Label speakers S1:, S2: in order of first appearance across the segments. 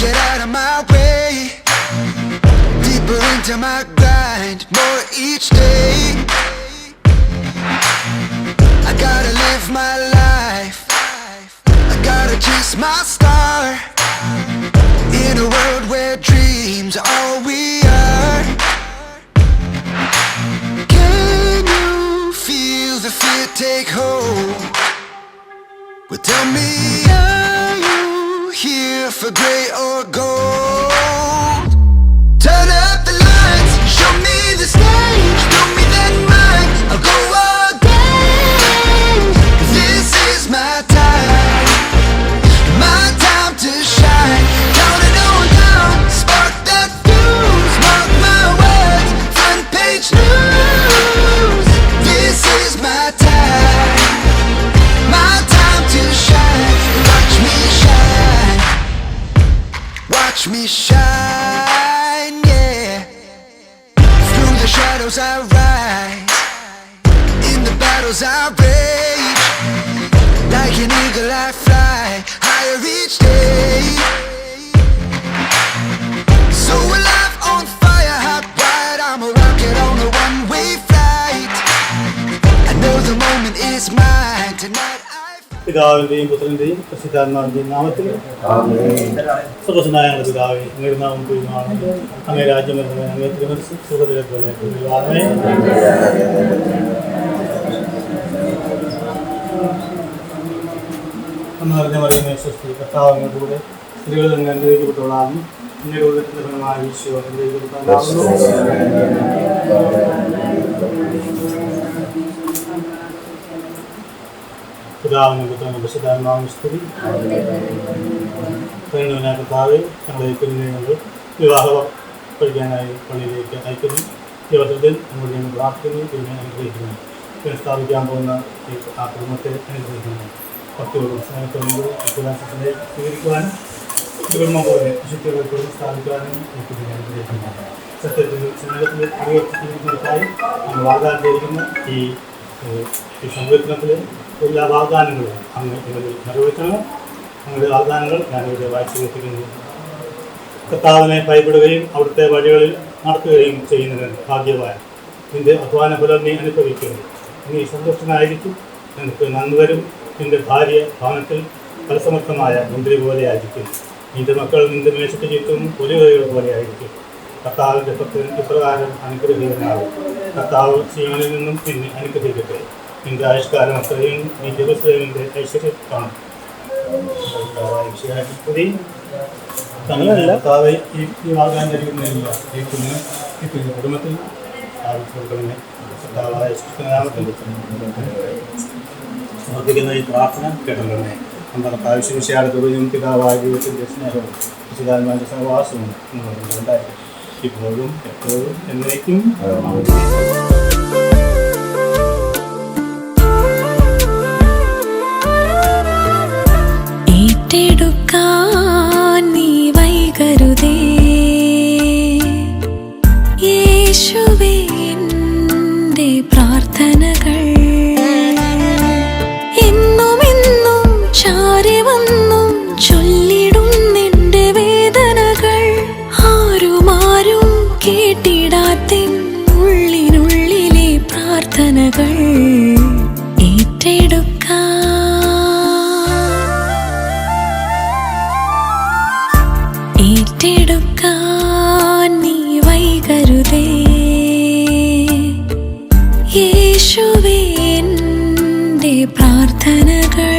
S1: get out of my way. Deeper into my grind, more each day. I gotta live my life, I gotta chase my star. In a world where dreams are all we are. Can you feel the fear take hold? Well, tell me, are you here for grey or gold? Turn up the lights, show me the stage, throw me that mic, I'll go again. This is my time to shine. Count it on down, spark that fuse, mark my words, front page news. This is my time to shine. Watch me shine, watch me shine, yeah. Through the shadows I rise, in the battles I rage. Like an eagle I fly, higher each day. So alive, on fire, hot wired, I'm a rocket on a one-way flight. I know the moment is mine tonight.
S2: പിതാവിന്റെയും പുത്രന്റെയും പരിശുദ്ധാത്മാവിന്റെയും നാമത്തിൽ സുഖസ്നായ പിതാവേ, അങ്ങയുടെ നാമം പൂർണ്ണമാണ്. അങ്ങേ രാജ്യം വരുന്നത് അങ്ങേ തിരുമനസ്സ് സുഖത്തിലെ പോലെ എന്നറിഞ്ഞ പറയുന്ന സ്വസ്തി കർത്താവ് അങ്ങയുടെ കൂടെ സ്ത്രീകളിൽ നിന്ന് അനുഗ്രഹിക്കപ്പെട്ടവളാണ്. അങ്ങയുടെ ഉള്ളത്തിന്റെ ഫലമായ ഈശോ അനുഗ്രഹിക്കപ്പെട്ടവളാകുന്നു. പിതാവിനും പുത്രനും പരിശുദ്ധാത്മാവിനും സ്തുതി. കരുണയായ കർത്താവേ, ഞങ്ങളെ കുഞ്ഞുങ്ങൾ വിവാഹ പഠിക്കാനായി പള്ളിയിലേക്ക് അയക്കുന്നു. ഈ വർഷത്തിൽ നമ്മുടെ പ്രാർത്ഥിക്കുന്നു, ഇതിനെ അനുഗ്രഹിക്കുന്നു. ഇതിനെ സ്ഥാപിക്കാൻ പോകുന്ന ആ കുടുംബത്തെ അനുഗ്രഹിക്കുന്നു. ഭക്തിയോടും സ്നേഹത്തോടും വിശ്വാസത്തിനെ സ്വീകരിക്കുവാനും കുടുംബം പോലെ വിശുദ്ധികളെപ്പോഴും സ്ഥാപിക്കാനും ഇതിനെ അനുഗ്രഹിക്കുന്നു. സത്യത്തിൽ സ്നേഹത്തിൽ അനുവർത്തിക്കുന്നതിനായി നമ്മൾ വാഗ്ദാനം ചെയ്തിരിക്കുന്ന ഈ സംരക്ഷണത്തിലെ എല്ലാ വാഗ്ദാനങ്ങളും അങ്ങ് നിങ്ങളിൽ നിറവേറ്റണം. അങ്ങയുടെ വാഗ്ദാനങ്ങൾ ഞാനിവിടെ വായിച്ചു കേൾപ്പിക്കുന്നു. കർത്താവിനെ ഭയപ്പെടുകയും അവിടുത്തെ വഴികളിൽ നടത്തുകയും ചെയ്യുന്നതിന് ഭാഗ്യവാൻ. നിന്റെ അധ്വാന ഫലം നീ അനുഭവിക്കുന്നു. നീ സന്തുഷ്ടനായിരിക്കും. നിനക്ക് നന്ദി വരും. നിന്റെ ഭാര്യ ഭവനത്തിൽ ഫലസമർത്ഥമായ മുന്തിരി പോലെയായിരിക്കും. നിന്റെ മക്കൾ നിന്റെ മേശയ്ക്ക് ചുറ്റും ഒലിവകൾ പോലെയായിരിക്കും. കർത്താവിൻ്റെ ഭക്തൻ ഇപ്രകാരം അനുഗ്രഹീതനാകും. കർത്താവ് സീയോനിൽ നിന്നും നിന്നെ അനുഗ്രഹിക്കട്ടെ. നിന്റെ ആയുഷ്കാലം അത്രയും നീ ജെറുസലേമിൻ്റെ ഐശ്വര്യം കാണും. കർത്താവ് ഈ വാഗ്ദാനം നൽകുന്നില്ല. ഈ കുടുംബത്തിൽ സ്ഥാപിച്ചുകൊടുക്കുന്നതിനെ കർത്താവായ നാമത്തിൽ സമർപ്പിക്കുന്ന ഈ പ്രാർത്ഥന കേട്ടല്ലേ. നമ്മുടെ ആവശ്യവിഷയായ ദുരിതവും പിതാവായ ദൈവത്തിൻ്റെ സ്നേഹവും വിശുദ്ധാത്മാവിൻ്റെ സഹവാസവും ഉണ്ടായി ഇപ്പോഴും എപ്പോഴും എന്നേക്കും.
S3: ഏറ്റെടുക്കാൻ നീ വൈകരുതേ യേശുവേ എൻ്റെ പ്രാർത്ഥനകൾ. എന്നുമെന്നും ചാരി വന്നും ചൊല്ലിടും നിന്റെ വേദനകൾ. ആരും കേട്ടിടാത്ത ഉള്ളിനുള്ളിലെ പ്രാർത്ഥനകൾ ഏറ്റെടുക്കാൻ നീ വൈകരുതേ യേശുവേ എൻ്റെ പ്രാർത്ഥനകൾ.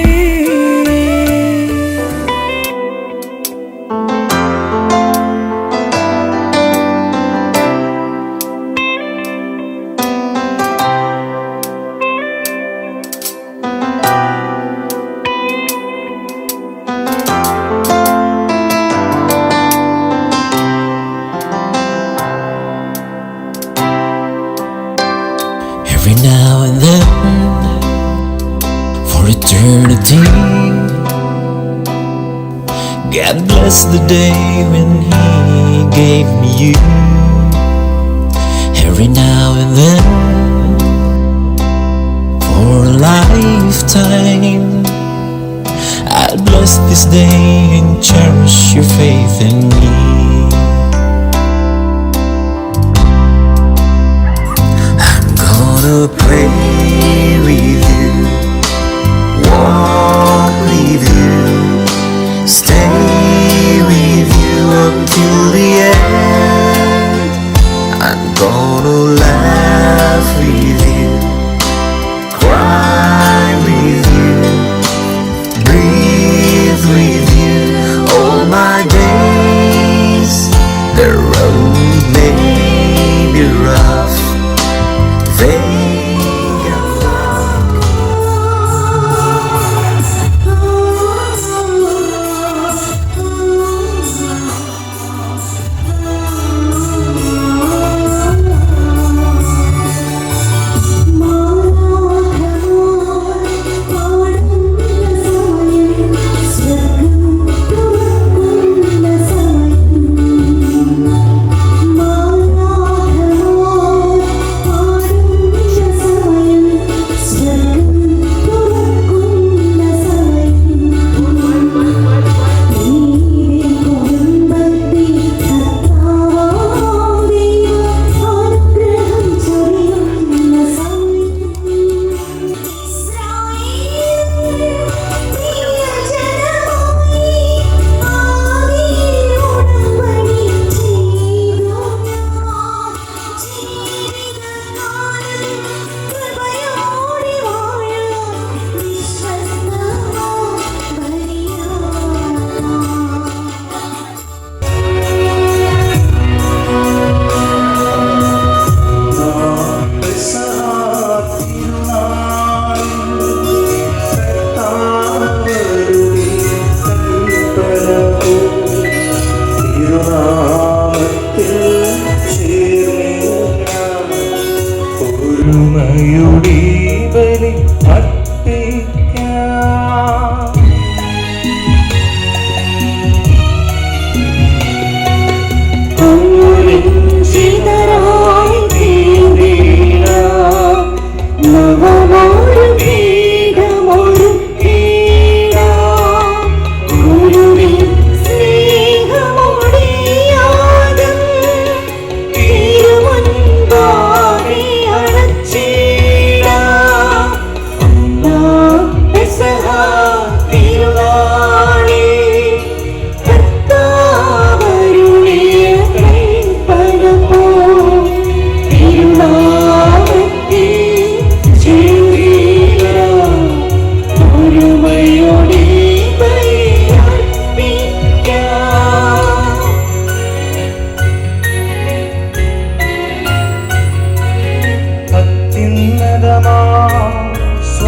S4: Every now and then, for eternity, God bless the day when He gave me you. Every now and then, for a lifetime, I bless this day and cherish your faith in me.
S1: I'm gonna pray with you, walk with you, stay with you until the end. I'm gonna laugh with you, cry with you, breathe with you all my days. The road may be rough, they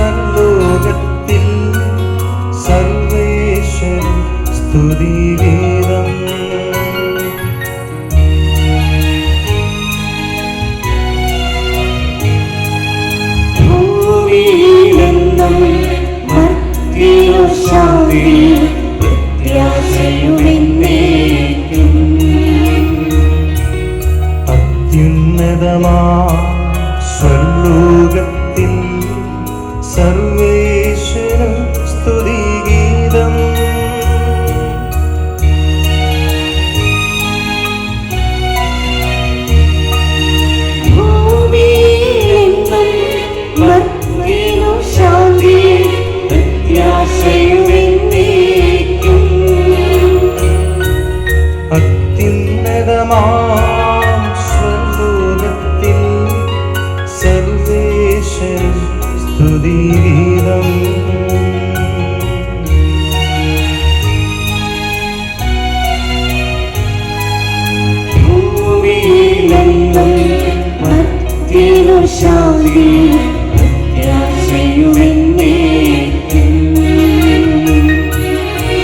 S5: സ്വർലോകത്തിൽ സർവേശ്വരൻ സ്തുതിഗീതം. അത്യുന്നതമാം സ്വർലോകത്തിൽ സർവേശ്വരൻ സ്തുതിഗീതം. ഭൂമിയിലെങ്ങും മർത്യനു ശാന്തി പ്രത്യാശയുമെന്നേക്കും.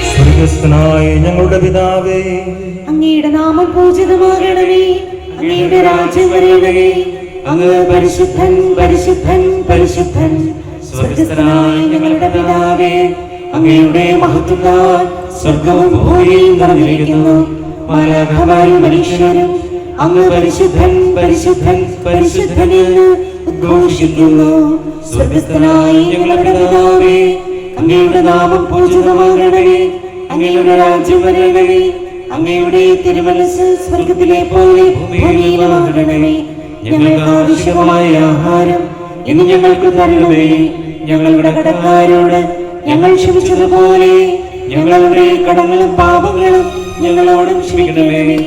S5: സ്വർഗ്ഗസ്ഥനായ ഞങ്ങളുടെ പിതാവേ,
S6: അങ്ങയുടെ നാമം പൂജിതമാകണമേ, അങ്ങയുടെ രാജ്യം വരണമേ, അങ്ങ് പരിശുദ്ധൻ പരിശുദ്ധൻ പരിശുദ്ധൻ. സ്വർഗ്ഗസ്ഥനായ ഞങ്ങളുടെ പിതാവേ, അങ്ങയുടെ മഹത്വത്താൽ സ്വർഗ്ഗവും ഭൂമിയും നിറഞ്ഞിരിക്കുന്നു. മാലാഖമാരും മനുഷ്യരും അങ്ങ് പരിശുദ്ധൻ പരിശുദ്ധൻ പരിശുദ്ധൻ എന്ന് ഉദ്ഘോഷിക്കുന്നു. സ്വർഗ്ഗസ്ഥനായ ഞങ്ങളുടെ പിതാവേ, അങ്ങയുടെ നാമം പൂജിതമാകണമേ. അങ്ങയുടെ രാജ്യം വരണമേ. അങ്ങയുടെ തിരുമനസ്സ് സ്വർഗത്തിലെ പോലെ ഭൂമിയിലുമാകണമേ. ഞങ്ങൾക്ക് ആവശ്യമായ ആഹാരം ഇന്ന് ഞങ്ങൾക്ക് തരണമേ. ഞങ്ങളുടെ കടക്കാരോട് ഞങ്ങൾ ക്ഷമിച്ചതുപോലെ ഞങ്ങളുടെ കടങ്ങളും പാപങ്ങളും ഞങ്ങളോടും ക്ഷമിക്കണമേ.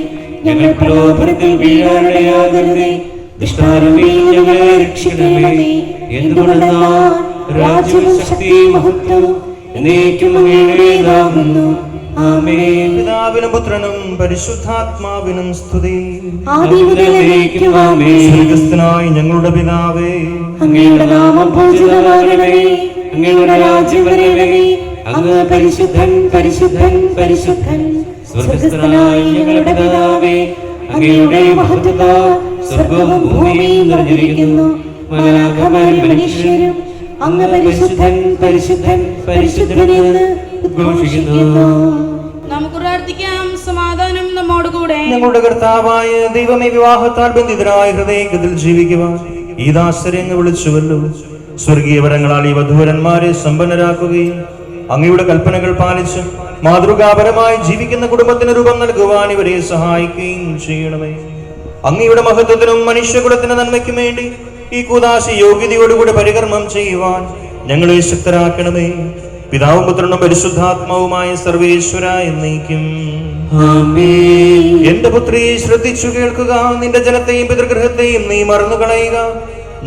S6: ഞങ്ങൾ പ്രലോഭനത്തിൽ വീഴാനിടയാകരുതേ. ദുഷ്ടാരൂപിയിൽ ഞങ്ങളെ രക്ഷിക്കണമേ. എന്തുകൊണ്ടെന്നാൽ രാജ്യവും ശക്തിയും മഹത്വവും എന്നേക്കും അങ്ങയുടേതാകുന്നു. ആമേൻ.
S5: പിതാവിനും പുത്രനും പരിശുദ്ധാത്മാവിനും സ്തുതി.
S6: ആദിമുതൽ എന്നേക്കും ആമേൻ.
S5: സ്വർഗ്ഗസ്ഥനായ ഞങ്ങളുടെ പിതാവേ,
S6: അങ്ങയുടെ നാമം പൂജിതമാകണമേ. അങ്ങയുടെ രാജ്യം വരണമേ. അങ്ങ് പരിശുദ്ധൻ പരിശുദ്ധൻ പരിശുദ്ധൻ. സ്വർഗ്ഗസ്ഥനായ ഞങ്ങളുടെ പിതാവേ, അങ്ങയുടെ മഹത്വത്താൽ സ്വർഗ്ഗവും ഭൂമിയും നിറഞ്ഞിരിക്കുന്നു. മാലാഖമാരും മനുഷ്യരും അങ്ങ് പരിശുദ്ധൻ പരിശുദ്ധൻ പരിശുദ്ധൻ എന്ന് ഉദ്ഘോഷിക്കുന്നു.
S7: നമുക്ക് പ്രാർത്ഥിക്കാം. സമാധാനം നമ്മോടുകൂടെ.
S5: ഞങ്ങളുടെ കർത്താവായ ദൈവമേ, വിവാഹത്താൽ ബന്ധിതരായ ഹൃദയത്തിൽ ജീവിക്കുവാൻ ഈ ദാസരങ്ങ് വിളിച്ചുവല്ലോ. സ്വർഗീയ വരങ്ങളാൽ ഈ വധൂവരന്മാരെ സമ്പന്നരാക്കുകയും അങ്ങയുടെ കൽപ്പനകൾ പാലിച്ച് മാതൃകാപരമായി ജീവിക്കുന്ന കുടുംബത്തിന് രൂപം നൽകുവാൻ ഇവരെ സഹായിക്കുകയും ചെയ്യണമേ. അങ്ങയുടെ മഹത്വത്തിനും മനുഷ്യകുലത്തിന് നന്മയ്ക്കും വേണ്ടി ഈ കൂദാശ യോഗ്യതയോടുകൂടി പരികർമ്മം ചെയ്യുവാൻ ഞങ്ങളെ ശക്തരാക്കണമേ. പിതാവും പുത്രനും പരിശുദ്ധാത്മാവുമായ സർവേശ്വര എന്നേക്കും
S6: ആമേൻ.
S5: എന്റെ പുത്രി, ശ്രദ്ധിച്ചു കേൾക്കുക. നിന്റെ ജനത്തെയും പിതൃഗൃഹത്തെയും നീ മറന്നുകളയുക.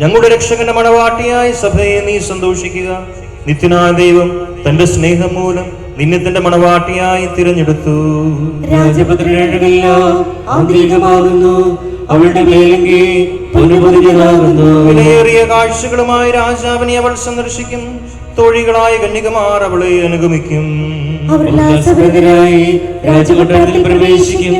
S5: ഞങ്ങളുടെ രക്ഷകന്റെ മണവാട്ടിയായ സഭയെ നീ സന്തോഷിക്കുക. നിത്യനായ ദൈവം തന്റെ സ്നേഹം മൂലം നിന്നെ തന്റെ മണവാട്ടിയായി തിരഞ്ഞെടുത്തു.
S6: രാജപുത്രനെല്ലാം ആന്തരികമാകുന്നു. അവളുടെ മേലെങ്കിൽ പൊന്നുപതിനാകുന്നു.
S5: വിലയേറിയ കാഴ്ചകളുമായി രാജാവിനെ അവൾ സന്ദർശിക്കും. തോഴികളായ കന്യകമാർ അവളെ അനുഗമിക്കും.
S6: അവർ ഉല്ലാസഭരിതരായി രാജകൊട്ടാരത്തിൽ പ്രവേശിക്കും.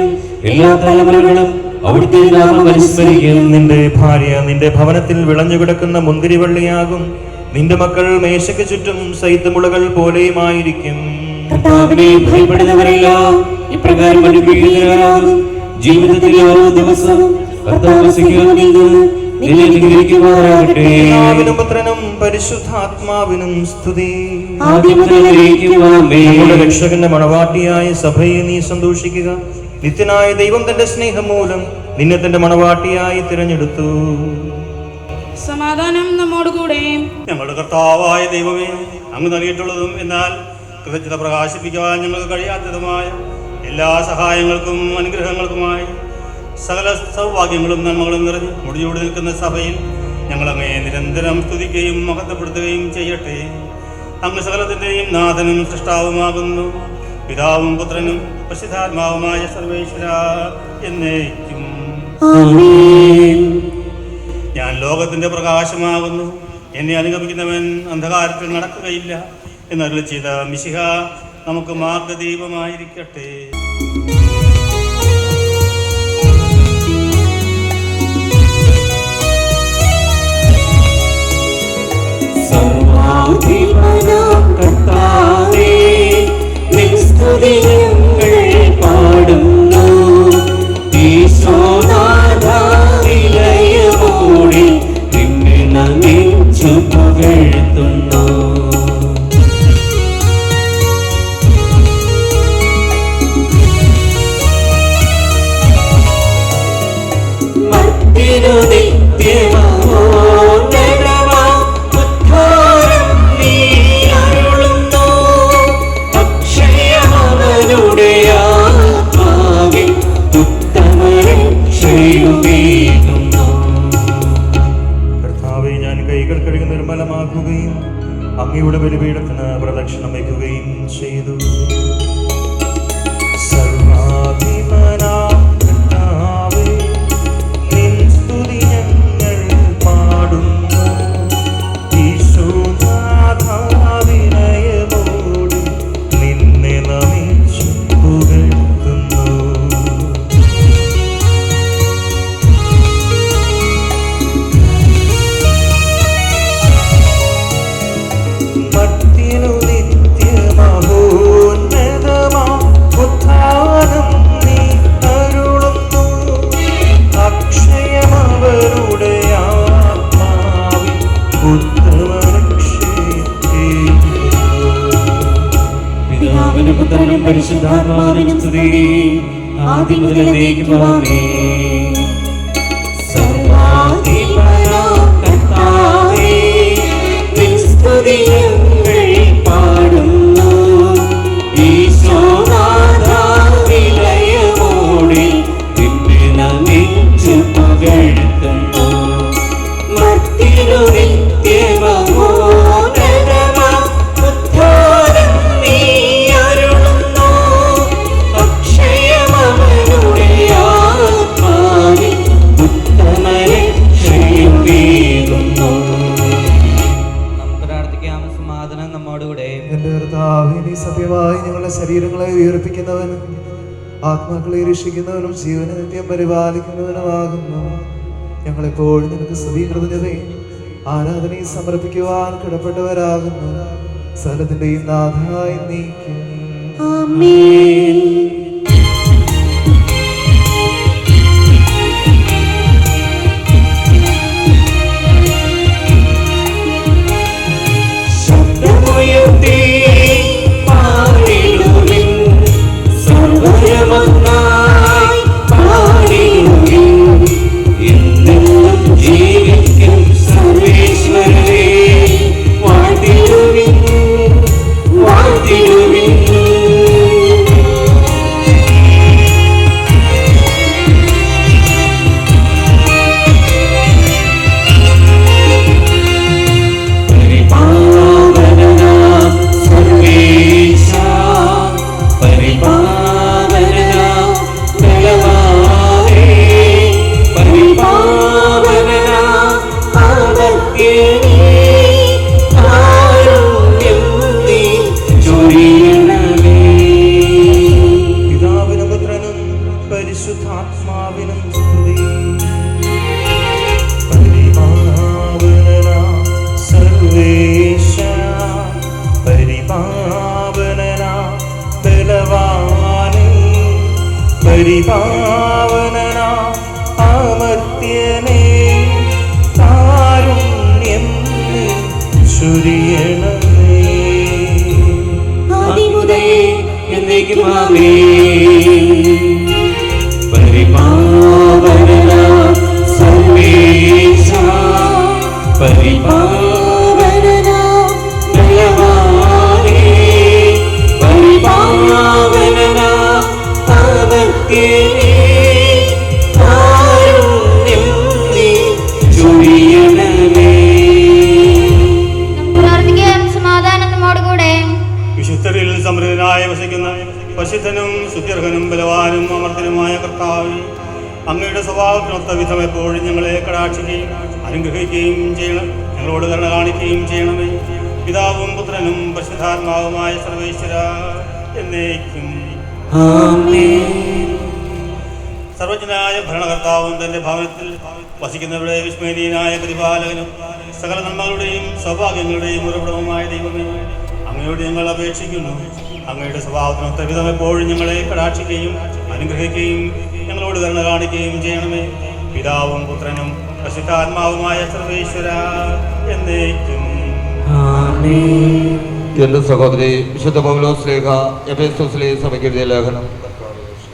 S6: എല്ലാ തലമുറകളും അവിടുത്തെ നാമം അനുസ്മരിക്കും.
S5: നിന്റെ ഭാര്യ നിന്റെ ഭവനത്തിൽ വിളഞ്ഞു കിടക്കുന്ന മുന്തിരിവള്ളിയാകും. നിന്റെ മക്കൾ മേശയ്ക്ക് ചുറ്റും സൈത്തുമുളകൾ പോലെയുമായിരിക്കും.
S6: കർത്താവിനെ ഭയപ്പെടുന്നവരെല്ലാം ഇപ്രകാരം അനുഗ്രഹീതരാകും. ജീവിതത്തിലെ ഓരോ ദിവസവും കർത്താവ് സിഖിയോനിൽ നിന്ന് നിന്നെ അനുഗ്രഹിക്കുമാറാകട്ടെ.
S5: പിതാവിനും പുത്രനും പരിശുദ്ധാത്മാവിനും സ്തുതി.
S6: ആദിമുതൽ എന്നേക്കും ആമേൻ.
S5: ഞങ്ങളുടെ രക്ഷകന്റെ മണവാട്ടിയായ സഭയെ നീ സന്തോഷിക്കുക. നിത്യനായ ദൈവം തന്റെ സ്നേഹം മൂലം നിന്നെ തന്റെ മണവാട്ടിയായി തിരഞ്ഞെടുത്തു.
S7: സമാധാനം നമ്മോടുകൂടെ.
S2: ഞങ്ങളുടെ കർത്താവായ ദൈവമേ, അങ്ങ് നൽകിയിട്ടുള്ളതും എന്നാൽ കൃതജ്ഞത പ്രകാശിപ്പിക്കുവാൻ ഞങ്ങൾക്ക് കഴിയാത്തതുമായ എല്ലാ സഹായങ്ങൾക്കും അനുഗ്രഹങ്ങൾക്കുമായി സകല സൗഭാഗ്യങ്ങളും നന്മകളും നിറഞ്ഞ് മുടിയോടി നിൽക്കുന്ന സഭയിൽ ഞങ്ങളങ്ങയെ നിരന്തരം സ്തുതിക്കുകയും മഹത്വപ്പെടുത്തുകയും ചെയ്യട്ടെ. അങ്ങ് സകലത്തിൻ്റെയും നാഥനും സൃഷ്ടാവുമാകുന്നു. പിതാവും പുത്രനും പരിശുദ്ധാത്മാവുമായ സർവേശ്വര എന്നേക്കും
S6: ആമേൻ.
S2: ഞാൻ ലോകത്തിന്റെ പ്രകാശമാകുന്നു. എന്നെ അനുഗമിക്കുന്നവൻ അന്ധകാരത്തിൽ നടക്കുകയില്ല എന്നരുളി ചെയ്ത മിശിഹ നമുക്ക് മാർഗദീപമായിരിക്കട്ടെ.
S6: സർവാധിപനാം കർത്താവേ, നിൻ സ്തുതി ഞങ്ങൾ പാടുന്നു. ഈശോനാഥാ, വിലയമോടെ നിന്നെ നമിച്ചു പുകഴ്ത്തുന്നു. മർത്യനു നിത്യമഹോന്നതമാം ഉദ്ധാരം നീ അരുളുന്നു. അക്ഷയമവനുടെ ആത്മാവിൽ ഉത്തമരക്ഷയുമേകുന്നു.
S5: കർത്താവെ, ഞാൻ കൈകൾ കഴുകി നിർമ്മലമാക്കുകയും അങ്ങയുടെ ബലിപീഠത്തിന് പ്രദക്ഷിണം വയ്ക്കുകയും ചെയ്തു. സർവാധിപനാം കർത്താവേ, നിൻ സ്തുതി ഞങ്ങൾ പാടുന്നു. ഈശോനാഥാ, വിനയമോടെ നിന്നെ നമിച്ചു പുകഴ്ത്തുന്നു. മർത്യനു നിത്യമഹോന്നതമാം
S6: ആദ്യം മുതൽ എന്നേക്കുമാമേ. സർവ്വാധിപനാം കർത്താവേ, നിൻ സ്തുതി ഞങ്ങൾ പാടുന്നു. ഈശോനാഥാ വിലയമോടെ നിന്നെ നമിച്ചു പുകഴ്ത്തുന്നു. മർത്യനു നിത്യമഹോന്നതമാം ഉദ്ധാരം നീ അരുളുന്നു. അക്ഷയമവനുടെ ആത്മാവിൽ ഉത്തമരക്ഷയും വീഴുന്നു.
S8: നമുക്ക് പ്രാർത്ഥിക്കാം. സമാധാനം നമ്മോടുകൂടെ.
S9: എന്റെ കർത്താവേ, നീ സത്യമായി ഞങ്ങളുടെ ശരീരങ്ങളെ ഉയർപ്പിക്കുന്നവനും ആത്മാക്കളെ രക്ഷിക്കുന്നവനും ജീവനെ നിത്യം പരിപാലിക്കുന്നവനുമാകുന്നു. ഞങ്ങളെപ്പോഴും നിനക്ക് സ്തുതികൃതജ്ഞതയും ആരാധനയും സമർപ്പിക്കുവാൻ കടപ്പെട്ടവരാകുന്നു. സകലത്തിന്റെയും നാഥായി നീക്കും.
S6: ആമേൻ. ശബ്ദമുയർത്തി പാടിടുവിൻ, സർവ്വയമൊന്നായി പാടിടുവിൻ. എന്നെന്നും ജീവിക്കും സർവേശ്വരനെ വാഴ്ത്തിടുവിൻ, വാഴ്ത്തിടുവിൻ. പരിപാവനനാം സർവേശാ, പരിപാവനനാം ബലവാനേ, പരിപാവനനാം അമർത്യനേ, കാരുണ്യം നീ ചൊരിയണമേ.
S5: പിതാവിനും പുത്രനും പരിശുദ്ധാത്മാവിനും സ്തുതി. പരിപാവനനാം സർവേശാ, പരിപാവനനാം ബലവാനേ, പരിപാവനനാം അമർത്യനേ, കാരുണ്യം നീ ചൊരിയണമേ.
S6: ആദിമുതലേ എന്നേക്കുമാമേൻ. പരിപാവനനാം സർവേശാ, പരിപാവനനാം ബലവാനേ, പരിപാവനനാം അമർത്യനേ, കാരുണ്യം നീ ചൊരിയണമേ.
S10: പ്രാർത്ഥിക്കാം. സമാധാനം നമ്മോടുകൂടെ.
S2: വിശുദ്ധരിൽ സമൃദ്ധനായി വസിക്കുന്ന പരിശുദ്ധനും സുദീർഘനും ബലവാനും അമർത്തനുമായ കർത്താവേ, അങ്ങയുടെ സ്വഭാവത്തിനൊത്ത വിധം എപ്പോഴും ഞങ്ങളെ കടാക്ഷിക്കുകയും അനുഗ്രഹിക്കുകയും ചെയ്യണം. ഞങ്ങളോട് കരുണ കാണിക്കുകയും ചെയ്യണമേ. പിതാവും പുത്രനും പരിശുദ്ധാത്മാവുമായ സർവേശ്വര എന്നേക്കും.
S6: ആമേൻ.
S2: സർവജ്ഞനായ ഭരണകർത്താവും തന്റെ ഭവനത്തിൽ വസിക്കുന്നവരുടെ വിസ്മരണീയനായ പരിപാലകനും സകല നന്മകളുടെയും സൗഭാഗ്യങ്ങളുടെയും ഉറവിടവുമായ ദൈവമേ, അങ്ങയോട് ഞങ്ങൾ അപേക്ഷിക്കുന്നു. അങ്ങയുടെ സ്വഭാവത്തിനൊത്ത വിധം എപ്പോഴും ഞങ്ങളെ കടാക്ഷിക്കുകയും അനുഗ്രഹിക്കുകയും ഞങ്ങളോട് കരുണ കാണിക്കുകയും ചെയ്യണമേ. പിതാവും പുത്രനും പരിശുദ്ധാത്മാവുമായ സർവേശ്വര എന്നേക്കും.
S6: ആമേൻ.
S11: എന്റെ സഹോദരി വിശുദ്ധ പൗലോസ് ലേഖ എഫേസോസിലെ സഭയ്ക്ക് എഴുതിയ ലേഖനം.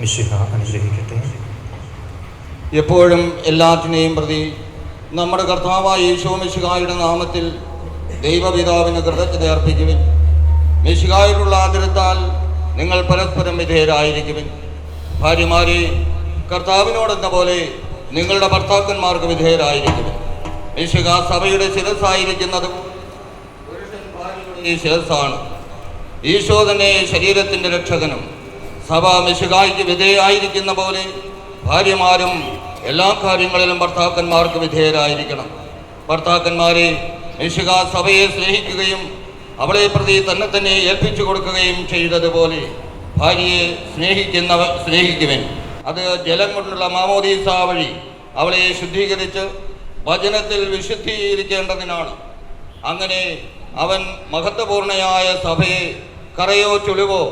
S5: മിശിഹ അനുഗ്രഹിക്കട്ടെ.
S11: എപ്പോഴും എല്ലാറ്റിനെയും പ്രതി നമ്മുടെ കർത്താവായ യേശു മിശിഹായുടെ നാമത്തിൽ ദൈവപിതാവിന് കൃതജ്ഞത അർപ്പിക്കുവിൻ. മിശിഹായിലുള്ള ആദരത്താൽ നിങ്ങൾ പരസ്പരം വിധേയരായിരിക്കുവിൻ. ഭാര്യമാരെ, കർത്താവിനോടെന്ന പോലെ നിങ്ങളുടെ ഭർത്താക്കന്മാർക്ക് വിധേയരായിരിക്കുവിൻ. മിശിഹ സഭയുടെ ശിരസ്സായിരിക്കുന്നതും പുരുഷൻ ഭാര്യയുടെ ശിരസ്സാണ്. ഈശോ തന്നെ ശരീരത്തിൻ്റെ രക്ഷകനും. സഭ മിശിഹായ്ക്ക് വിധേയരായിരിക്കുന്ന പോലെ ഭാര്യമാരും എല്ലാ കാര്യങ്ങളിലും ഭർത്താക്കന്മാർക്ക് വിധേയരായിരിക്കണം. ഭർത്താക്കന്മാരെ, മിശിഹ സഭയെ സ്നേഹിക്കുകയും അവളെ പ്രതി തന്നെ ഏൽപ്പിച്ചു കൊടുക്കുകയും ചെയ്തതുപോലെ ഭാര്യയെ സ്നേഹിക്കുവിൻ. അത് ജലം കൊണ്ടുള്ള മാമോദീസ വഴി അവളെ ശുദ്ധീകരിച്ച് വചനത്തിൽ വിശുദ്ധീകരിക്കേണ്ടതിനാണ്. അങ്ങനെ അവൻ മഹത്വപൂർണയായ സഭയെ കറയോ ചുളിവോ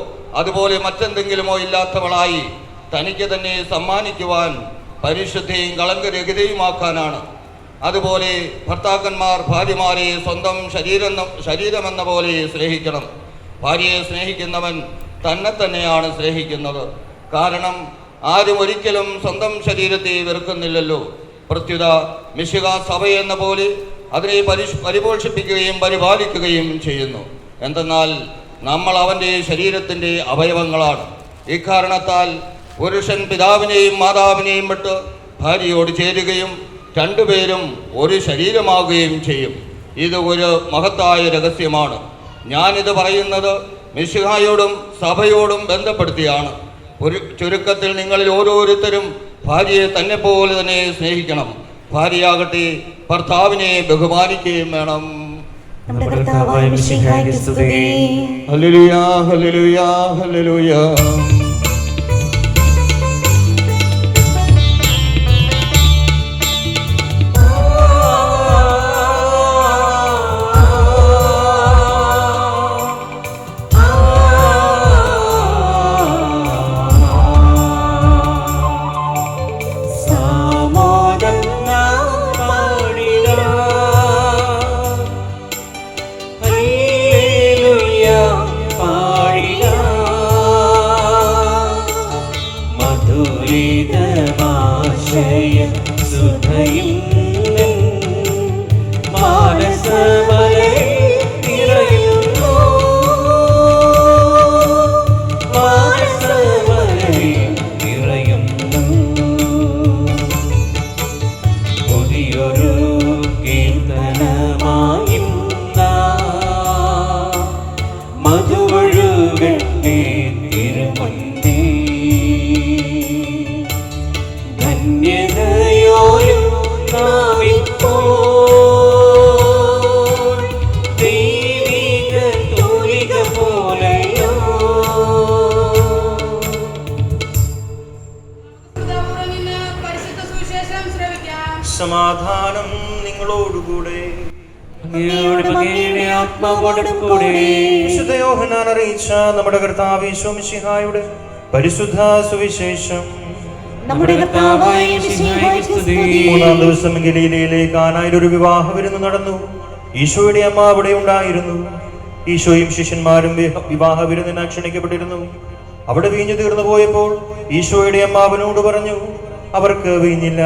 S11: അതുപോലെ മറ്റെന്തെങ്കിലുമോ ഇല്ലാത്തവളായി തനിക്ക് തന്നെ സമ്മാനിക്കുവാൻ പരിശുദ്ധയും കളങ്കരഹിതയുമാക്കാനാണ്. അതുപോലെ ഭർത്താക്കന്മാർ ഭാര്യമാരെ സ്വന്തം ശരീരമെന്ന പോലെ സ്നേഹിക്കണം. ഭാര്യയെ സ്നേഹിക്കുന്നവൻ തന്നെയാണ് സ്നേഹിക്കുന്നത്. കാരണം ആരും ഒരിക്കലും സ്വന്തം ശരീരത്തെ വെറുക്കുന്നില്ലല്ലോ. പ്രത്യുത മിശിഹ സഭയെന്ന പോലെ അതിനെ പരിപോഷിപ്പിക്കുകയും പരിപാലിക്കുകയും ചെയ്യുന്നു. എന്തെന്നാൽ നമ്മൾ അവൻ്റെ ശരീരത്തിൻ്റെ അവയവങ്ങളാണ്. ഇക്കാരണത്താൽ പുരുഷൻ പിതാവിനെയും മാതാവിനെയും വിട്ട് ഭാര്യയോട് ചേരുകയും രണ്ടുപേരും ഒരു ശരീരമാകുകയും ചെയ്യും. ഇത് ഒരു മഹത്തായ രഹസ്യമാണ്. ഞാനിത് പറയുന്നത് മിശിഹായോടും സഭയോടും ബന്ധപ്പെടുത്തിയാണ്. ചുരുക്കത്തിൽ നിങ്ങളിൽ ഓരോരുത്തരും ഭാര്യയെ തന്നെപ്പോലെ തന്നെ സ്നേഹിക്കണം. ഭാര്യയാകട്ടെ ഭർത്താവിനെ ബഹുമാനിക്കുകയും വേണം. Hallelujah, hallelujah, hallelujah.
S5: സമാധാനം നിങ്ങളോടുകൂടെ. വിശുദ്ധ യോഹന്നാൻ അറിയിച്ച നമ്മുടെ കർത്താവ് യേശു മിശിഹായുടെ പരിശുദ്ധ സുവിശേഷം. മൂന്നാം ദിവസം ഗലീലയിലെ കാനായിൽ ഒരു വിവാഹ വിരുന്ന് നടന്നു. ഈശോയുടെ അമ്മ അവിടെ ഉണ്ടായിരുന്നു. ഈശോയും ശിഷ്യന്മാരും വിവാഹ വിരുന്നിന് ക്ഷണിക്കപ്പെട്ടിരുന്നു. അവിടെ വീഞ്ഞു തീർന്നു പോയപ്പോൾ ഈശോയുടെ അമ്മ അവനോട് പറഞ്ഞു, അവർക്ക് വീഞ്ഞില്ല.